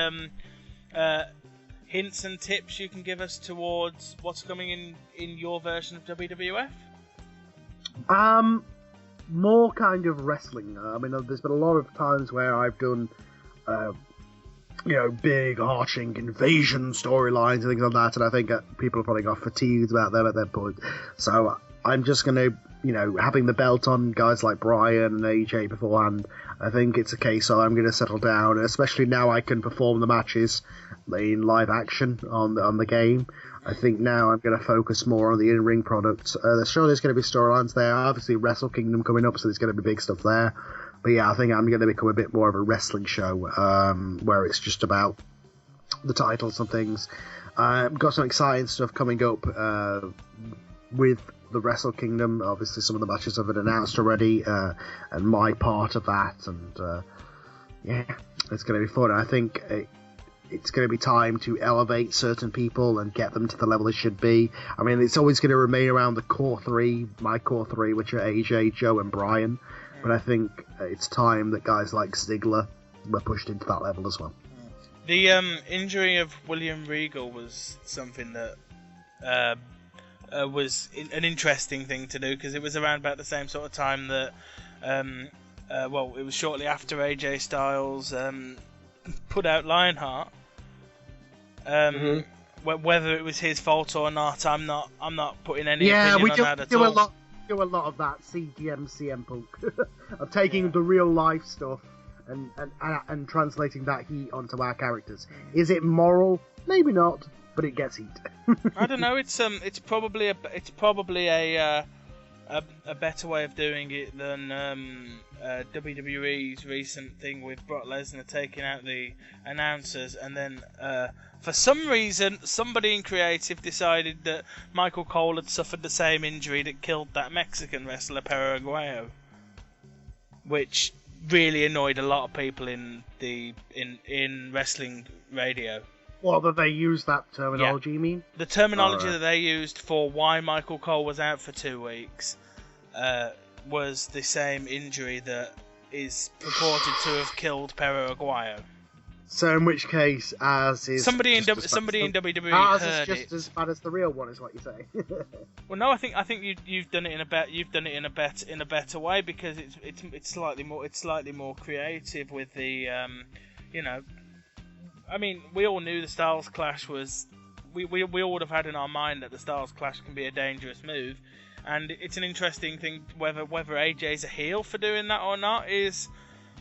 hints and tips you can give us towards what's coming in your version of WWF? More kind of wrestling. I mean, there's been a lot of times where I've done big arching invasion storylines and things like that, and I think people are probably got fatigued about them at that point. So I'm just going to, having the belt on guys like Brian and AJ beforehand, I think it's a case of I'm going to settle down, especially now I can perform the matches in live action on the game. I think now I'm going to focus more on the in-ring product. There's going to be storylines there. Obviously, Wrestle Kingdom coming up, so there's going to be big stuff there. But yeah, I think I'm going to become a bit more of a wrestling show, where it's just about the titles and things. Got some exciting stuff coming up with the Wrestle Kingdom. Obviously, some of the matches have been announced already, and my part of that. And yeah, it's going to be fun. I think it's going to be time to elevate certain people and get them to the level they should be. I mean, it's always going to remain around the core three, my core three, which are AJ, Joe, and Brian. But I think it's time that guys like Ziggler were pushed into that level as well. The injury of William Regal was something that was an interesting thing to do, because it was around about the same sort of time that, it was shortly after AJ Styles put out Lionheart. Whether it was his fault or not, I'm not putting any opinion on that at all. Do a lot of that CM Punk of taking the real life stuff and translating that heat onto our characters. Is it moral? Maybe not, but it gets heat. I don't know. It's probably a better way of doing it than WWE's recent thing with Brock Lesnar taking out the announcers, and then for some reason somebody in creative decided that Michael Cole had suffered the same injury that killed that Mexican wrestler Perro Aguayo, which really annoyed a lot of people in wrestling radio. Well, that they use that terminology, Yeah. you mean? The terminology that they used for why Michael Cole was out for 2 weeks was the same injury that is purported to have killed Perro Aguayo. So in which case, as is somebody in WWE heard just it. as bad as the real one, is what you say. Well, no, I think you've done it in a better way, because it's slightly more creative with the I mean, we all knew the Styles Clash was. We all would have had in our mind that the Styles Clash can be a dangerous move, and it's an interesting thing whether AJ's a heel for doing that or not is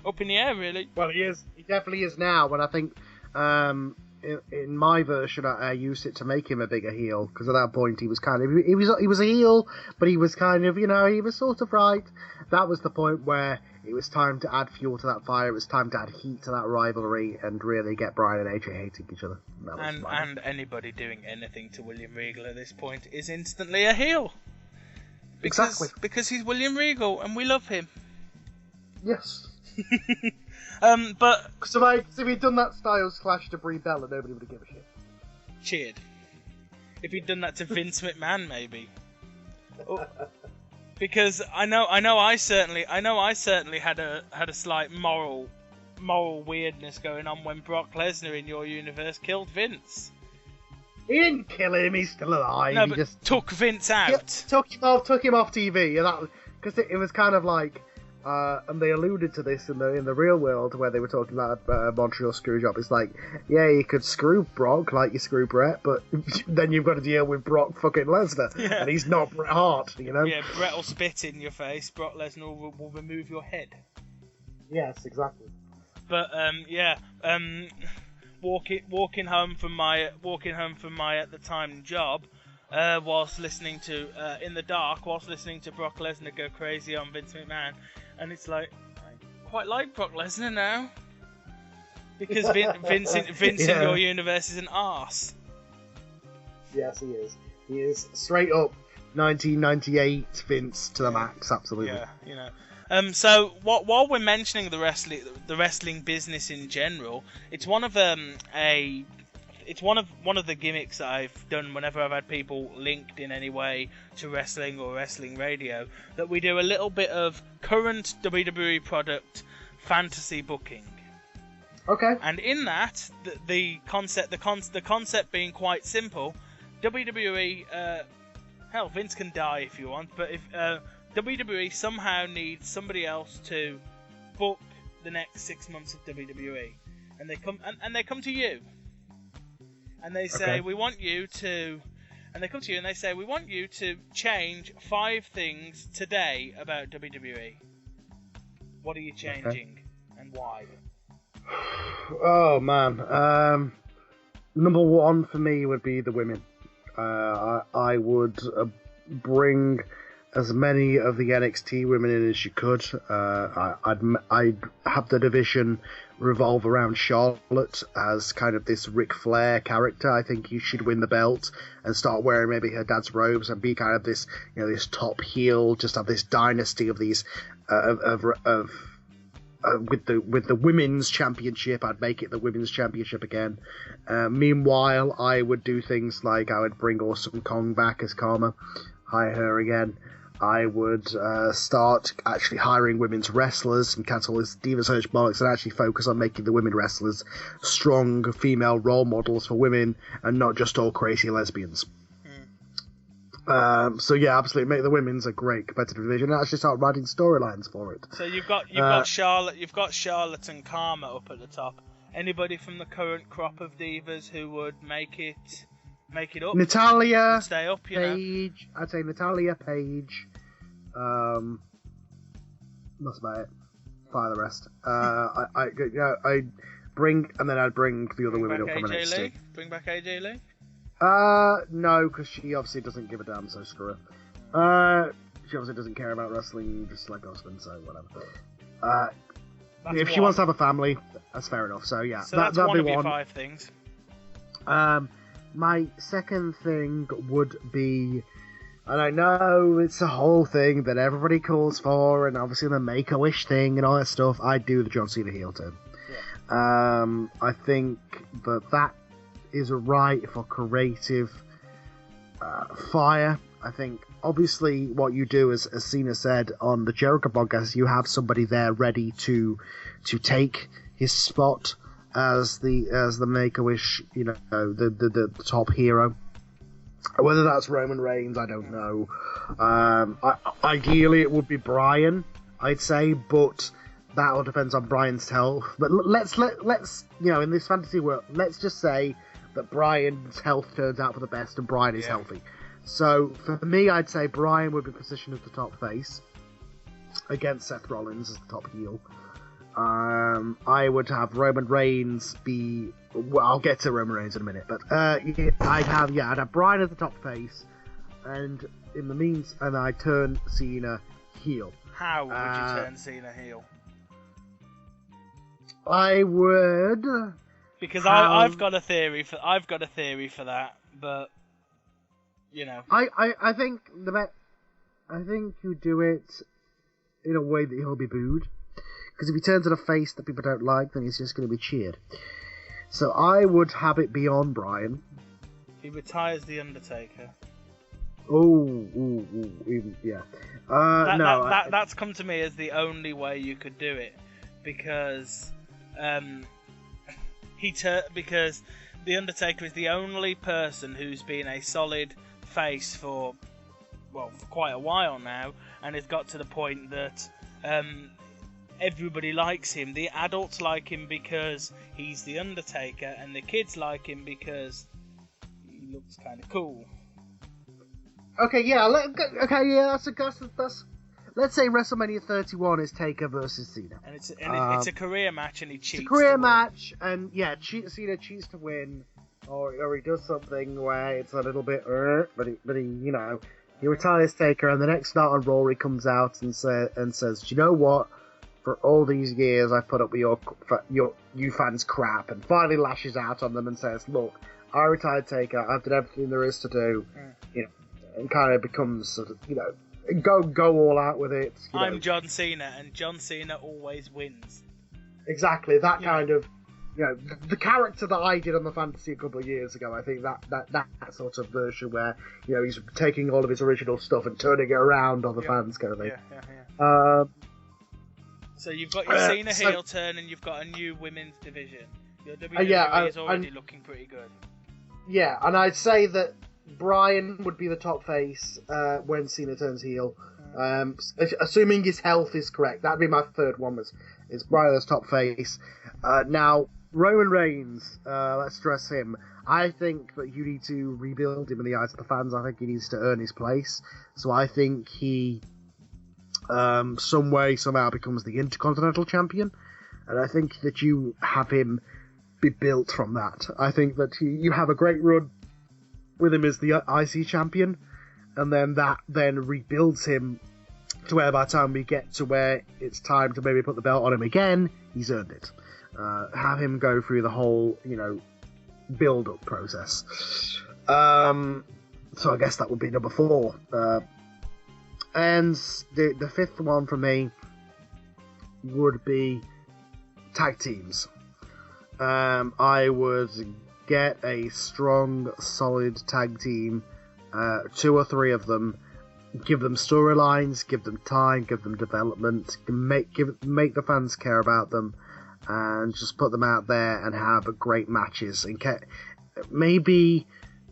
up in the air, really. Well, he is. He definitely is now. But I think in my version, I used it to make him a bigger heel, because at that point he was a heel, but he was kind of, he was sort of right. That was the point where it was time to add fuel to that fire. It was time to add heat to that rivalry and really get Bryan and AJ hating each other. And anybody doing anything to William Regal at this point is instantly a heel. Because he's William Regal and we love him. Yes. But so if he'd done that Styles Clash to Brie Bella, nobody would have given a shit. Cheered. If he'd done that to Vince McMahon, maybe. Because I know I certainly had a slight moral weirdness going on when Brock Lesnar in your universe killed Vince. He didn't kill him; he's still alive. No, he but just took Vince out. Took him off TV, and because it was kind of like, and they alluded to this in the real world where they were talking about Montreal Screwjob. It's like, yeah, you could screw Brock like you screw Brett, but then you've got to deal with Brock fucking Lesnar, and he's not Bret Hart, Yeah, Brett will spit in your face. Brock Lesnar will remove your head. Yes, exactly. But walking home from my at the time job, whilst listening to Brock Lesnar go crazy on Vince McMahon, and it's like, I quite like Brock Lesnar now, because Vince in your universe is an arse. Yes, he is. He is straight up 1998 Vince to the max, absolutely. Yeah, So while we're mentioning the wrestling business in general, it's one of the gimmicks that I've done whenever I've had people linked in any way to wrestling or wrestling radio, that we do a little bit of current WWE product fantasy booking. Okay. And in that, the concept being quite simple, WWE, hell, Vince can die if you want, but if WWE somehow needs somebody else to book the next 6 months of WWE, and they come to you, and they say, we want you to, and they come to you and they say, we want you to change 5 things today about WWE. What are you changing and why? Oh man, number 1 for me would be the women. I would bring as many of the NXT women in as you could. I'd have the division revolve around Charlotte as kind of this Ric Flair character. I think you should win the belt and start wearing maybe her dad's robes and be kind of this, this top heel. Just have this dynasty of these with the women's championship. I'd make it the women's championship again. Meanwhile, I would do things like I would bring Awesome Kong back as Karma, hire her again. I would start actually hiring women's wrestlers and cancel this Divas Search bollocks and actually focus on making the women wrestlers strong female role models for women and not just all crazy lesbians. So yeah, absolutely make the women's a great competitive division and actually start writing storylines for it. So you've got Charlotte and Karma up at the top. Anybody from the current crop of divas who would make it up? Natalia, stay up, Paige. I'd say Natalia, Paige. That's about it. fire the rest. I'd bring, and then I'd bring the other women up from NXT. Bring back AJ Lee? No, because she obviously doesn't give a damn, so screw her. She obviously doesn't care about wrestling, just like husband, so whatever. If she wants to have a family, that's fair enough. So yeah, so that's that'd one be of your one. 5 things. My second thing would be, and I know it's a whole thing that everybody calls for, and obviously the Make-A-Wish thing and all that stuff. I'd do the John Cena heel turn. Yeah. I think that is right for creative fire. I think obviously what you do, as Cena said on the Jericho podcast, you have somebody there ready to take his spot as the Make-A-Wish, the top hero. Whether that's Roman Reigns, I don't know. Ideally, it would be Bryan, I'd say, but that all depends on Bryan's health. But let's in this fantasy world, let's just say that Bryan's health turns out for the best and Bryan is healthy. So for me, I'd say Bryan would be positioned as the top face against Seth Rollins as the top heel. I would have Roman Reigns be. Well, I'll get to Roman Reigns in a minute, but I'd have Bryan as the top face, and in the means, and I'd turn Cena heel. How would you turn Cena heel? I would, because I've got a theory for that, but I think I think you do it in a way that he'll be booed. Because if he turns in a face that people don't like, then he's just going to be cheered. So I would have it be on Bryan. He retires The Undertaker. Yeah. That's come to me as the only way you could do it, because because The Undertaker is the only person who's been a solid face for quite a while now, and it's got to the point that everybody likes him. The adults like him because he's The Undertaker, and the kids like him because he looks kind of cool. Okay, yeah, that's let's say WrestleMania 31 is Taker versus Cena. And it's a career match, and he cheats. It's a career match, and yeah, Cena cheats to win, or he does something where it's a little bit, but he retires Taker, and the next night on Raw he comes out and says, "Do you know what? For all these years I've put up with you fans' crap," and finally lashes out on them and says, "Look, I retired Taker. I've done everything there is to do," and kind of becomes sort of, go all out with it. I'm John Cena, and John Cena always wins. Exactly, that kind of, the character that I did on the Fantasy a couple of years ago. I think that sort of version where he's taking all of his original stuff and turning it around on the fans, kind of thing. Yeah. So you've got your Cena heel turn, and you've got a new women's division. Your WWE is already looking pretty good. Yeah, and I'd say that Bryan would be the top face when Cena turns heel. Assuming his health is correct. That'd be my third one, is Bryan as top face. Now, Roman Reigns, let's stress him. I think that you need to rebuild him in the eyes of the fans. I think he needs to earn his place. So I think he some way, somehow becomes the Intercontinental Champion. And I think that you have him be built from that. I think that you have a great run with him as the IC Champion, and then that rebuilds him to where by the time we get to where it's time to maybe put the belt on him again, he's earned it. Have him go through the whole, build-up process. So I guess that would be number 4. And the fifth one for me would be tag teams. I would get a strong, solid tag team, 2 or 3 of them, give them storylines, give them time, give them development, make the fans care about them, and just put them out there and have great matches, and maybe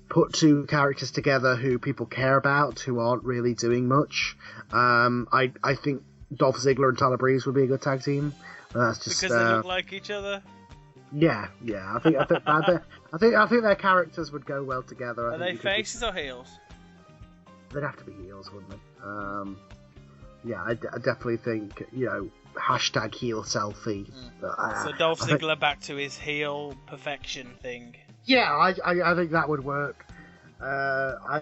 put 2 characters together who people care about, who aren't really doing much. I think Dolph Ziggler and Tyler Breeze would be a good tag team. That's just because they look like each other. Yeah. I think their characters would go well together. Are they faces or heels? They'd have to be heels, wouldn't they? I definitely think hashtag heel selfie. So Dolph Ziggler back to his heel perfection thing. Yeah, I think that would work. I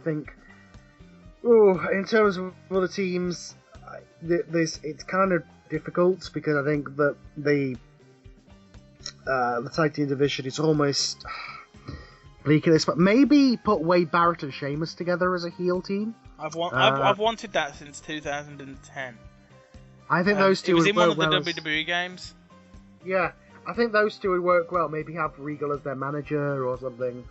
think. In terms of other teams, it's kind of difficult because I think that the tag team division is almost bleak at this, but maybe put Wade Barrett and Sheamus together as a heel team. I've wanted that since 2010. I think those two. It was would in one of work the well WWE games. Yeah, I think those two would work well. Maybe have Regal as their manager or something.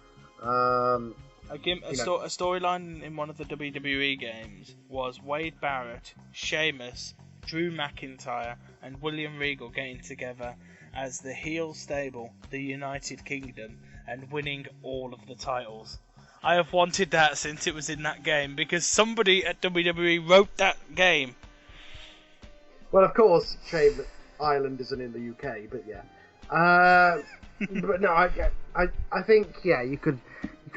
A storyline in one of the WWE games was Wade Barrett, Sheamus, Drew McIntyre, and William Regal getting together as the heel stable, the United Kingdom, and winning all of the titles. I have wanted that since it was in that game because somebody at WWE wrote that game. Well, of course, shame that Ireland isn't in the UK, but yeah. But no, I think you could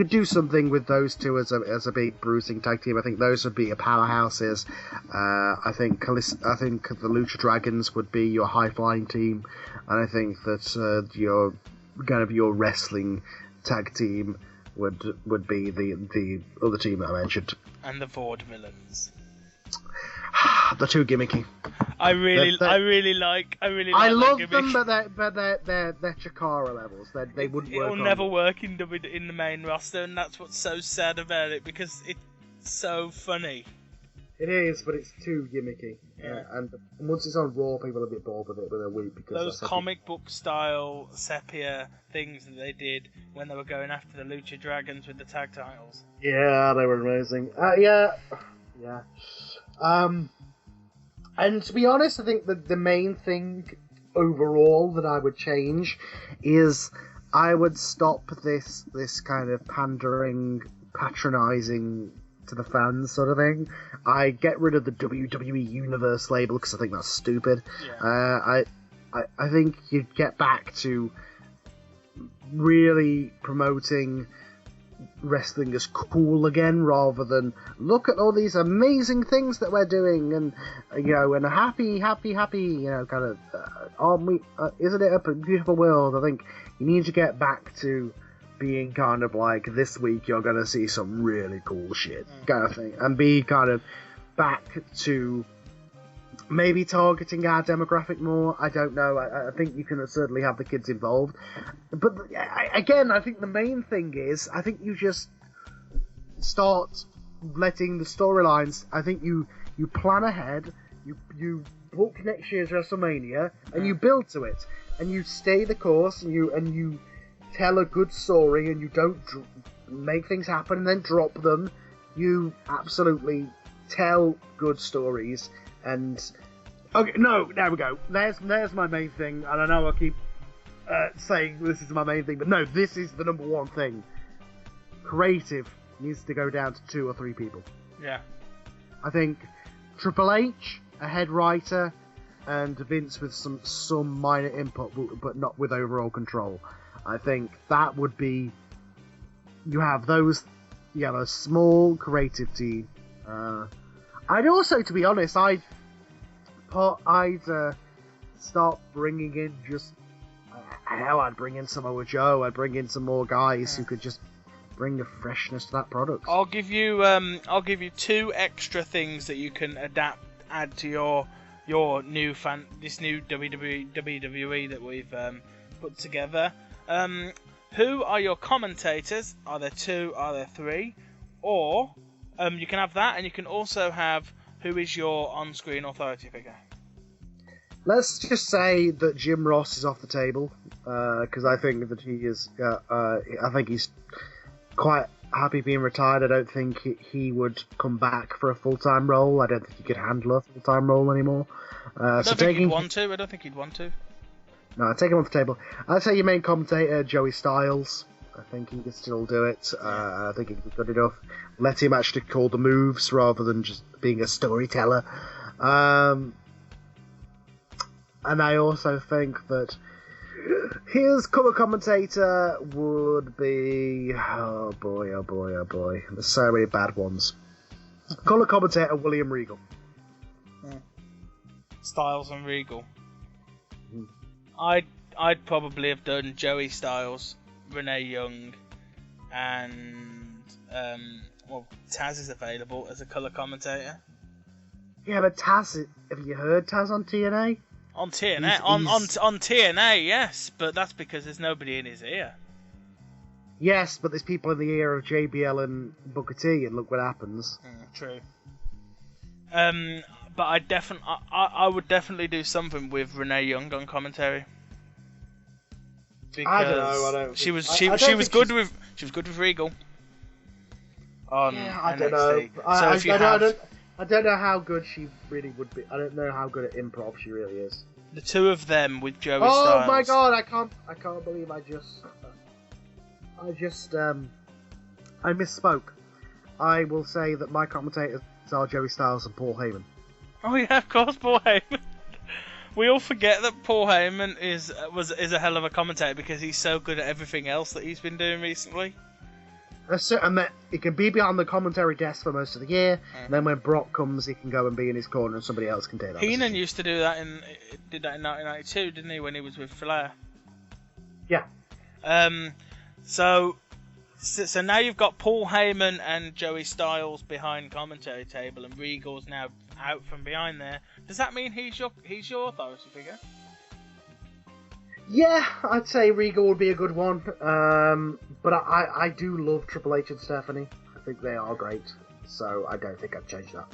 do something with those two as a big bruising tag team. I think those would be your powerhouses. I think the Lucha Dragons would be your high flying team, and I think that your wrestling tag team would be the other team that I mentioned. And the Vaudevillains. They're too gimmicky. I really like. I love them, but they're Chikara levels. They wouldn't work. It'll never work in the main roster, and that's what's so sad about it because it's so funny. It is, but it's too gimmicky. Yeah. And once it's on Raw, people are a bit bored with it, but they're weak because those comic book style sepia things that they did when they were going after the Lucha Dragons with the tag titles. Yeah, they were amazing. Yeah. And to be honest, I think that the main thing overall that I would change is I would stop this kind of pandering, patronising to the fans sort of thing. I get rid of the WWE Universe label because I think that's stupid. Yeah. I think you'd get back to really promoting wrestling as cool again, rather than look at all these amazing things that we're doing and and a happy kind of isn't it a beautiful world. I think you need to get back to being kind of like, this week you're gonna see some really cool shit kind of thing, and be kind of back to maybe targeting our demographic more. I don't know. I think you can certainly have the kids involved. But again, I think the main thing is, I think you just start letting the storylines, I think you plan ahead, you book next year's WrestleMania, and you build to it. And you stay the course, and you tell a good story, and you don't make things happen and then drop them. You absolutely tell good stories. And okay, no, there we go. There's my main thing, and I know I keep saying this is my main thing, but no, this is the number one thing. Creative needs to go down to 2 or 3 people. Yeah. I think Triple H, a head writer, and Vince with some minor input, but not with overall control. I think that would be. You have those. You have a small creative team. I'd also, to be honest, I'd start bringing in I'd bring in Samoa Joe. I'd bring in some more guys who could just bring a freshness to that product. I'll give you 2 extra things that you can add to your new this new WWE that we've put together. Who are your commentators? Are there 2? Are there 3? Or you can have that, and you can also have who is your on-screen authority figure. Let's just say that Jim Ross is off the table, because I think that he is. I think he's quite happy being retired. I don't think he would come back for a full-time role. I don't think he could handle a full-time role anymore. I don't think he'd want to. No, take him off the table. I'd say your main commentator, Joey Styles. I think he can still do it. I think he'd be good enough. Let him actually call the moves rather than just being a storyteller. And I also think that his cover commentator would be... Oh boy. There's so many bad ones. Color commentator, William Regal. Styles and Regal. Mhm. I'd probably have done Joey Styles, Renee Young, and Taz is available as a colour commentator. Yeah, but Taz, have you heard Taz on TNA? On TNA, He's- on TNA, yes, but that's because there's nobody in his ear. Yes, but there's people in the ear of JBL and Booker T, and look what happens. True. But I would definitely do something with Renee Young on commentary. Because I don't know. I don't. she was good with Regal. Yeah, I don't NXT. know. I don't know how good she really would be. I don't know how good at improv she really is. The two of them with Joey Oh Styles. my god! I can't believe I misspoke. I will say that my commentators are Joey Styles and Paul Heyman. Oh yeah, of course, Paul Heyman. We all forget that Paul Heyman is a hell of a commentator because he's so good at everything else that he's been doing recently. And that he can be behind the commentary desk for most of the year, and then when Brock comes, he can go and be in his corner, and somebody else can take that. Heenan position. used to do that did that in 1992, didn't he? When he was with Flair. Yeah. So now you've got Paul Heyman and Joey Styles behind commentary table, and Regal's now out from behind there. Does that mean he's your authority figure? Yeah, I'd say Regal would be a good one. But I do love Triple H and Stephanie. I think they are great. So I don't think I'd change that.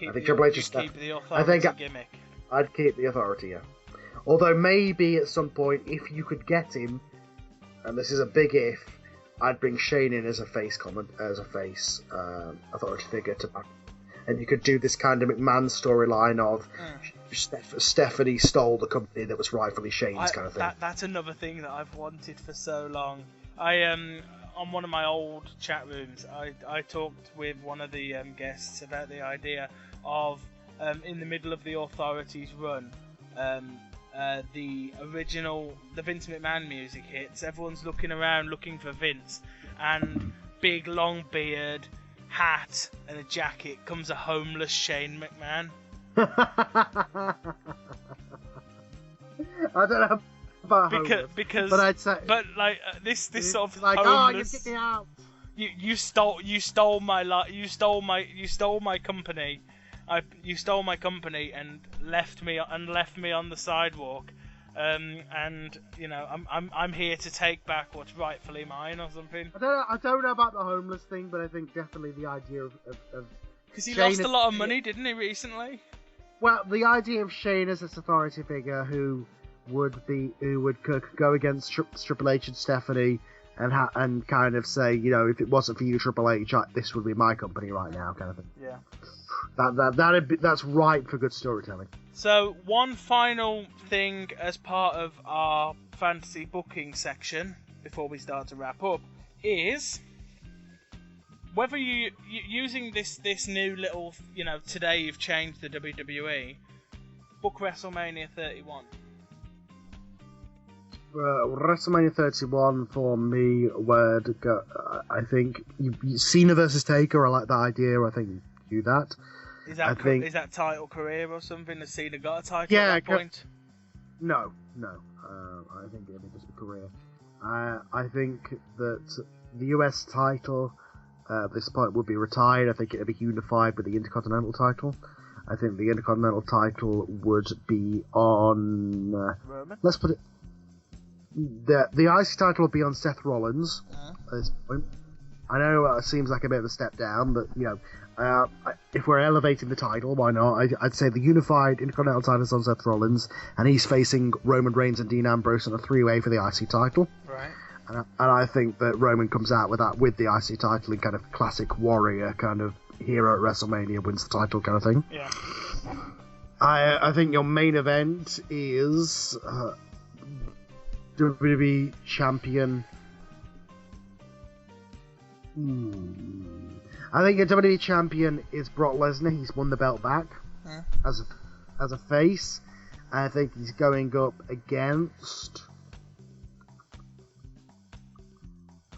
I think Triple H is keep the authority gimmick. I'd keep the authority, yeah. Although maybe at some point, if you could get him, and this is a big if, I'd bring Shane in as a face authority figure to back, and you could do this kind of McMahon storyline of Stephanie stole the company that was rightfully Shane's kind of thing. That's another thing that I've wanted for so long. On one of my old chat rooms, I talked with one of the guests about the idea of in the middle of the Authorities run, the Vince McMahon music hits. Everyone's looking around looking for Vince, and big long beard, hat, and a jacket comes a homeless Shane McMahon. I don't know about because but I'd say, but like this sort of like, homeless. Oh, you kicked me out. You stole my company. You stole my company and left me on the sidewalk. And you know I'm here to take back what's rightfully mine or something. I don't know about the homeless thing, but I think definitely the idea of because he lost a lot of money, didn't he, recently? Well, the idea of Shane as this authority figure who would go against Triple H and Stephanie and kind of say, you know, if it wasn't for you, Triple H, this would be my company right now, kind of thing. Yeah. That's ripe for good storytelling. So one final thing as part of our fantasy booking section before we start to wrap up is whether you using this new little, you know, today you've changed the WWE, book WrestleMania 31. WrestleMania 31 for me would go, I think Cena versus Taker. I like that idea. I think do that. Is that title career or something? Has Cena got a title at that point? No. I think it'll be just a career. I think that the US title at this point would be retired. I think it'll be unified with the Intercontinental title. I think the Intercontinental title would be on. Roman? Let's put it. The IC title would be on Seth Rollins at this point. I know it seems like a bit of a step down, but you know, if we're elevating the title, why not? I'd say the unified Intercontinental title is on Seth Rollins, and he's facing Roman Reigns and Dean Ambrose in a three-way for the IC title. Right. And I think that Roman comes out with the IC title in kind of classic warrior kind of hero at WrestleMania, wins the title kind of thing. Yeah. I think your main event is WWE champion. I think a WWE champion is Brock Lesnar. He's won the belt back as a face. I think he's going up against.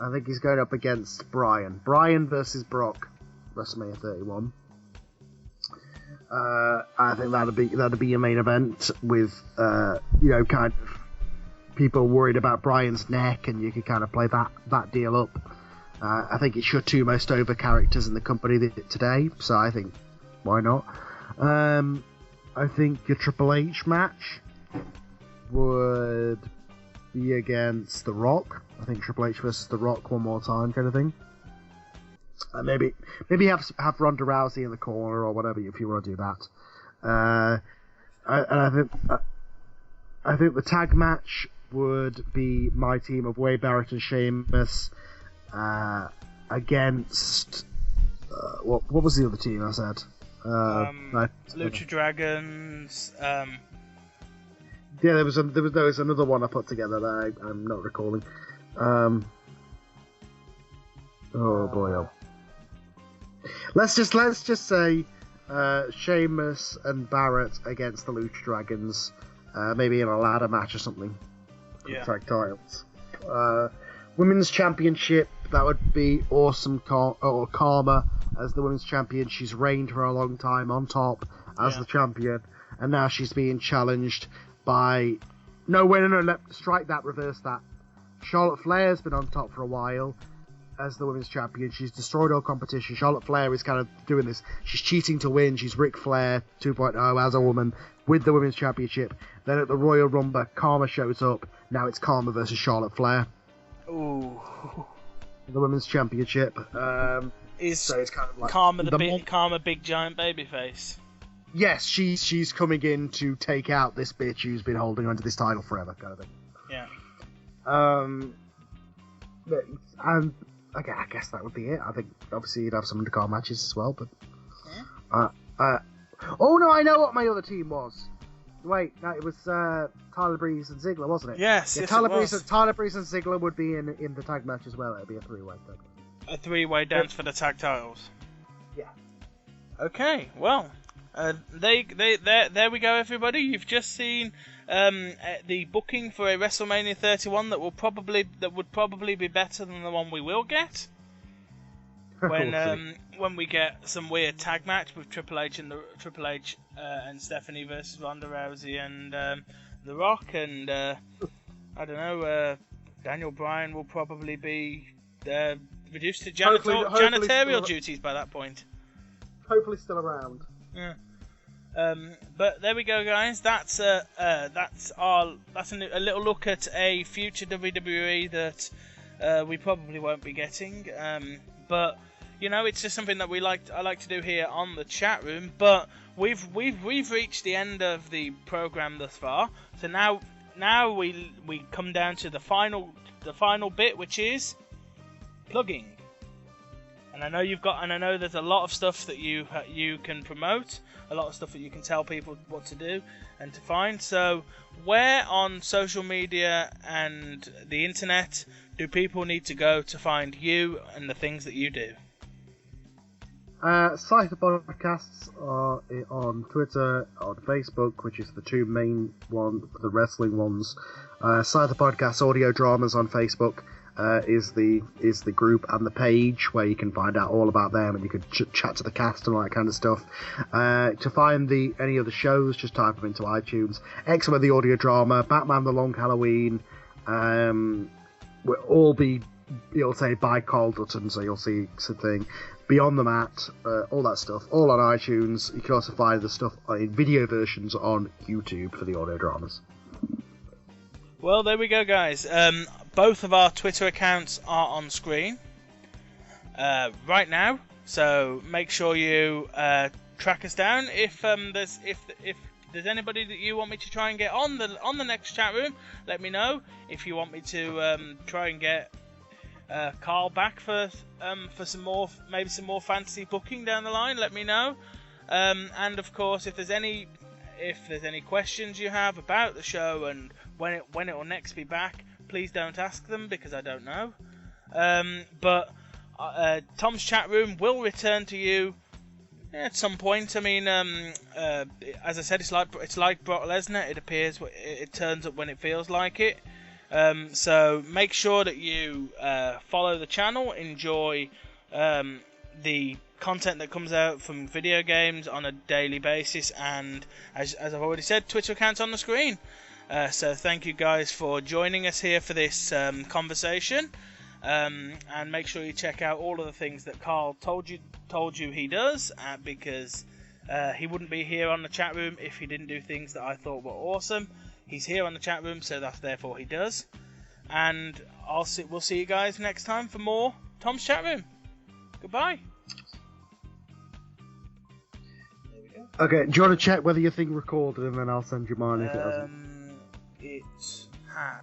I think he's going up against Bryan. Bryan versus Brock, WrestleMania 31. I think that'd be a main event with kind of people worried about Bryan's neck, and you could kind of play that deal up. I think it's your two most over characters in the company today, so I think why not? I think your Triple H match would be against The Rock. I think Triple H versus The Rock one more time, kind of thing. Maybe have Ronda Rousey in the corner or whatever if you want to do that. I think the tag match would be my team of Wade Barrett and Sheamus against what was the other team I said? Lucha Dragons. Yeah, there was another one I put together that I'm not recalling. Oh boy! Oh. Let's just say Sheamus and Barrett against the Lucha Dragons, maybe in a ladder match or something. Yeah. Tag titles. Women's Championship, that would be Awesome or Karma as the Women's Champion. She's reigned for a long time on top as the champion, and now she's being challenged by... No, strike that, reverse that. Charlotte Flair's been on top for a while as the Women's Champion. She's destroyed all competition. Charlotte Flair is kind of doing this. She's cheating to win. She's Ric Flair 2.0 as a woman with the Women's Championship. Then at the Royal Rumble, Karma shows up. Now it's Karma versus Charlotte Flair. Ooh. The Women's Championship. So it's kind of like Karma big giant babyface. Yes, she's coming in to take out this bitch who's been holding onto this title forever, kind of thing. Yeah. And I guess that would be it. I think obviously you'd have some undercard matches as well, but oh no, I know what my other team was. Wait, no, it was Tyler Breeze and Ziggler, wasn't it? Yes, Tyler Breeze and Ziggler would be in the tag match as well. It'd be a three-way tag. A three-way dance for the tag titles. Yeah. Okay, well, there we go, everybody. You've just seen the booking for a WrestleMania 31 that would probably be better than the one we will get. When we get some weird tag match with Triple H and Stephanie versus Ronda Rousey and The Rock, and I don't know, Daniel Bryan will probably be reduced to janitorial duties by that point. Hopefully still around. Yeah. But there we go, guys. That's a little look at a future WWE that we probably won't be getting. But you know, it's just something that I like to do here on the chat room. But we've reached the end of the program thus far. So now we come down to the final bit, which is plugging. And I know there's a lot of stuff that you can promote, a lot of stuff that you can tell people what to do and to find. So, where on social media and the internet do people need to go to find you and the things that you do? Cypher Podcasts are on Twitter, on Facebook, which is the two main ones, the wrestling ones. Cypher Podcasts Audio Dramas on Facebook. Is the group and the page where you can find out all about them, and you can chat to the cast and all that kind of stuff. To find any of the shows, just type them into iTunes. X-Men the Audio Drama, Batman the Long Halloween, will all be, you'll say, by Karl Dutton, so you'll see something. Beyond the Mat, all that stuff, all on iTunes. You can also find the stuff in video versions on YouTube for the audio dramas. Well, there we go, guys. Both of our Twitter accounts are on screen right now, so make sure you track us down. If there's anybody that you want me to try and get on the next chat room, let me know. If you want me to try and get Karl back for some more fantasy booking down the line, let me know. And of course, if there's any questions you have about the show and when it will next be back, please don't ask them because I don't know. But Tom's chat room will return to you at some point. I mean, as I said, it's like Brock Lesnar. It appears, it turns up when it feels like it. So make sure that you follow the channel, enjoy the content that comes out from video games on a daily basis, and as I've already said, Twitter accounts on the screen. So thank you guys for joining us here for this conversation, and make sure you check out all of the things that Karl told you he does, we'll he wouldn't be here on the chat room if he didn't do things that I thought were awesome. He's here on the chat room, so that's therefore he does. And we'll see you guys next time for more Tom's Chat Room. Goodbye. There we go. Okay, do you want to check whether your thing recorded, and then I'll send you mine if it hasn't? It has.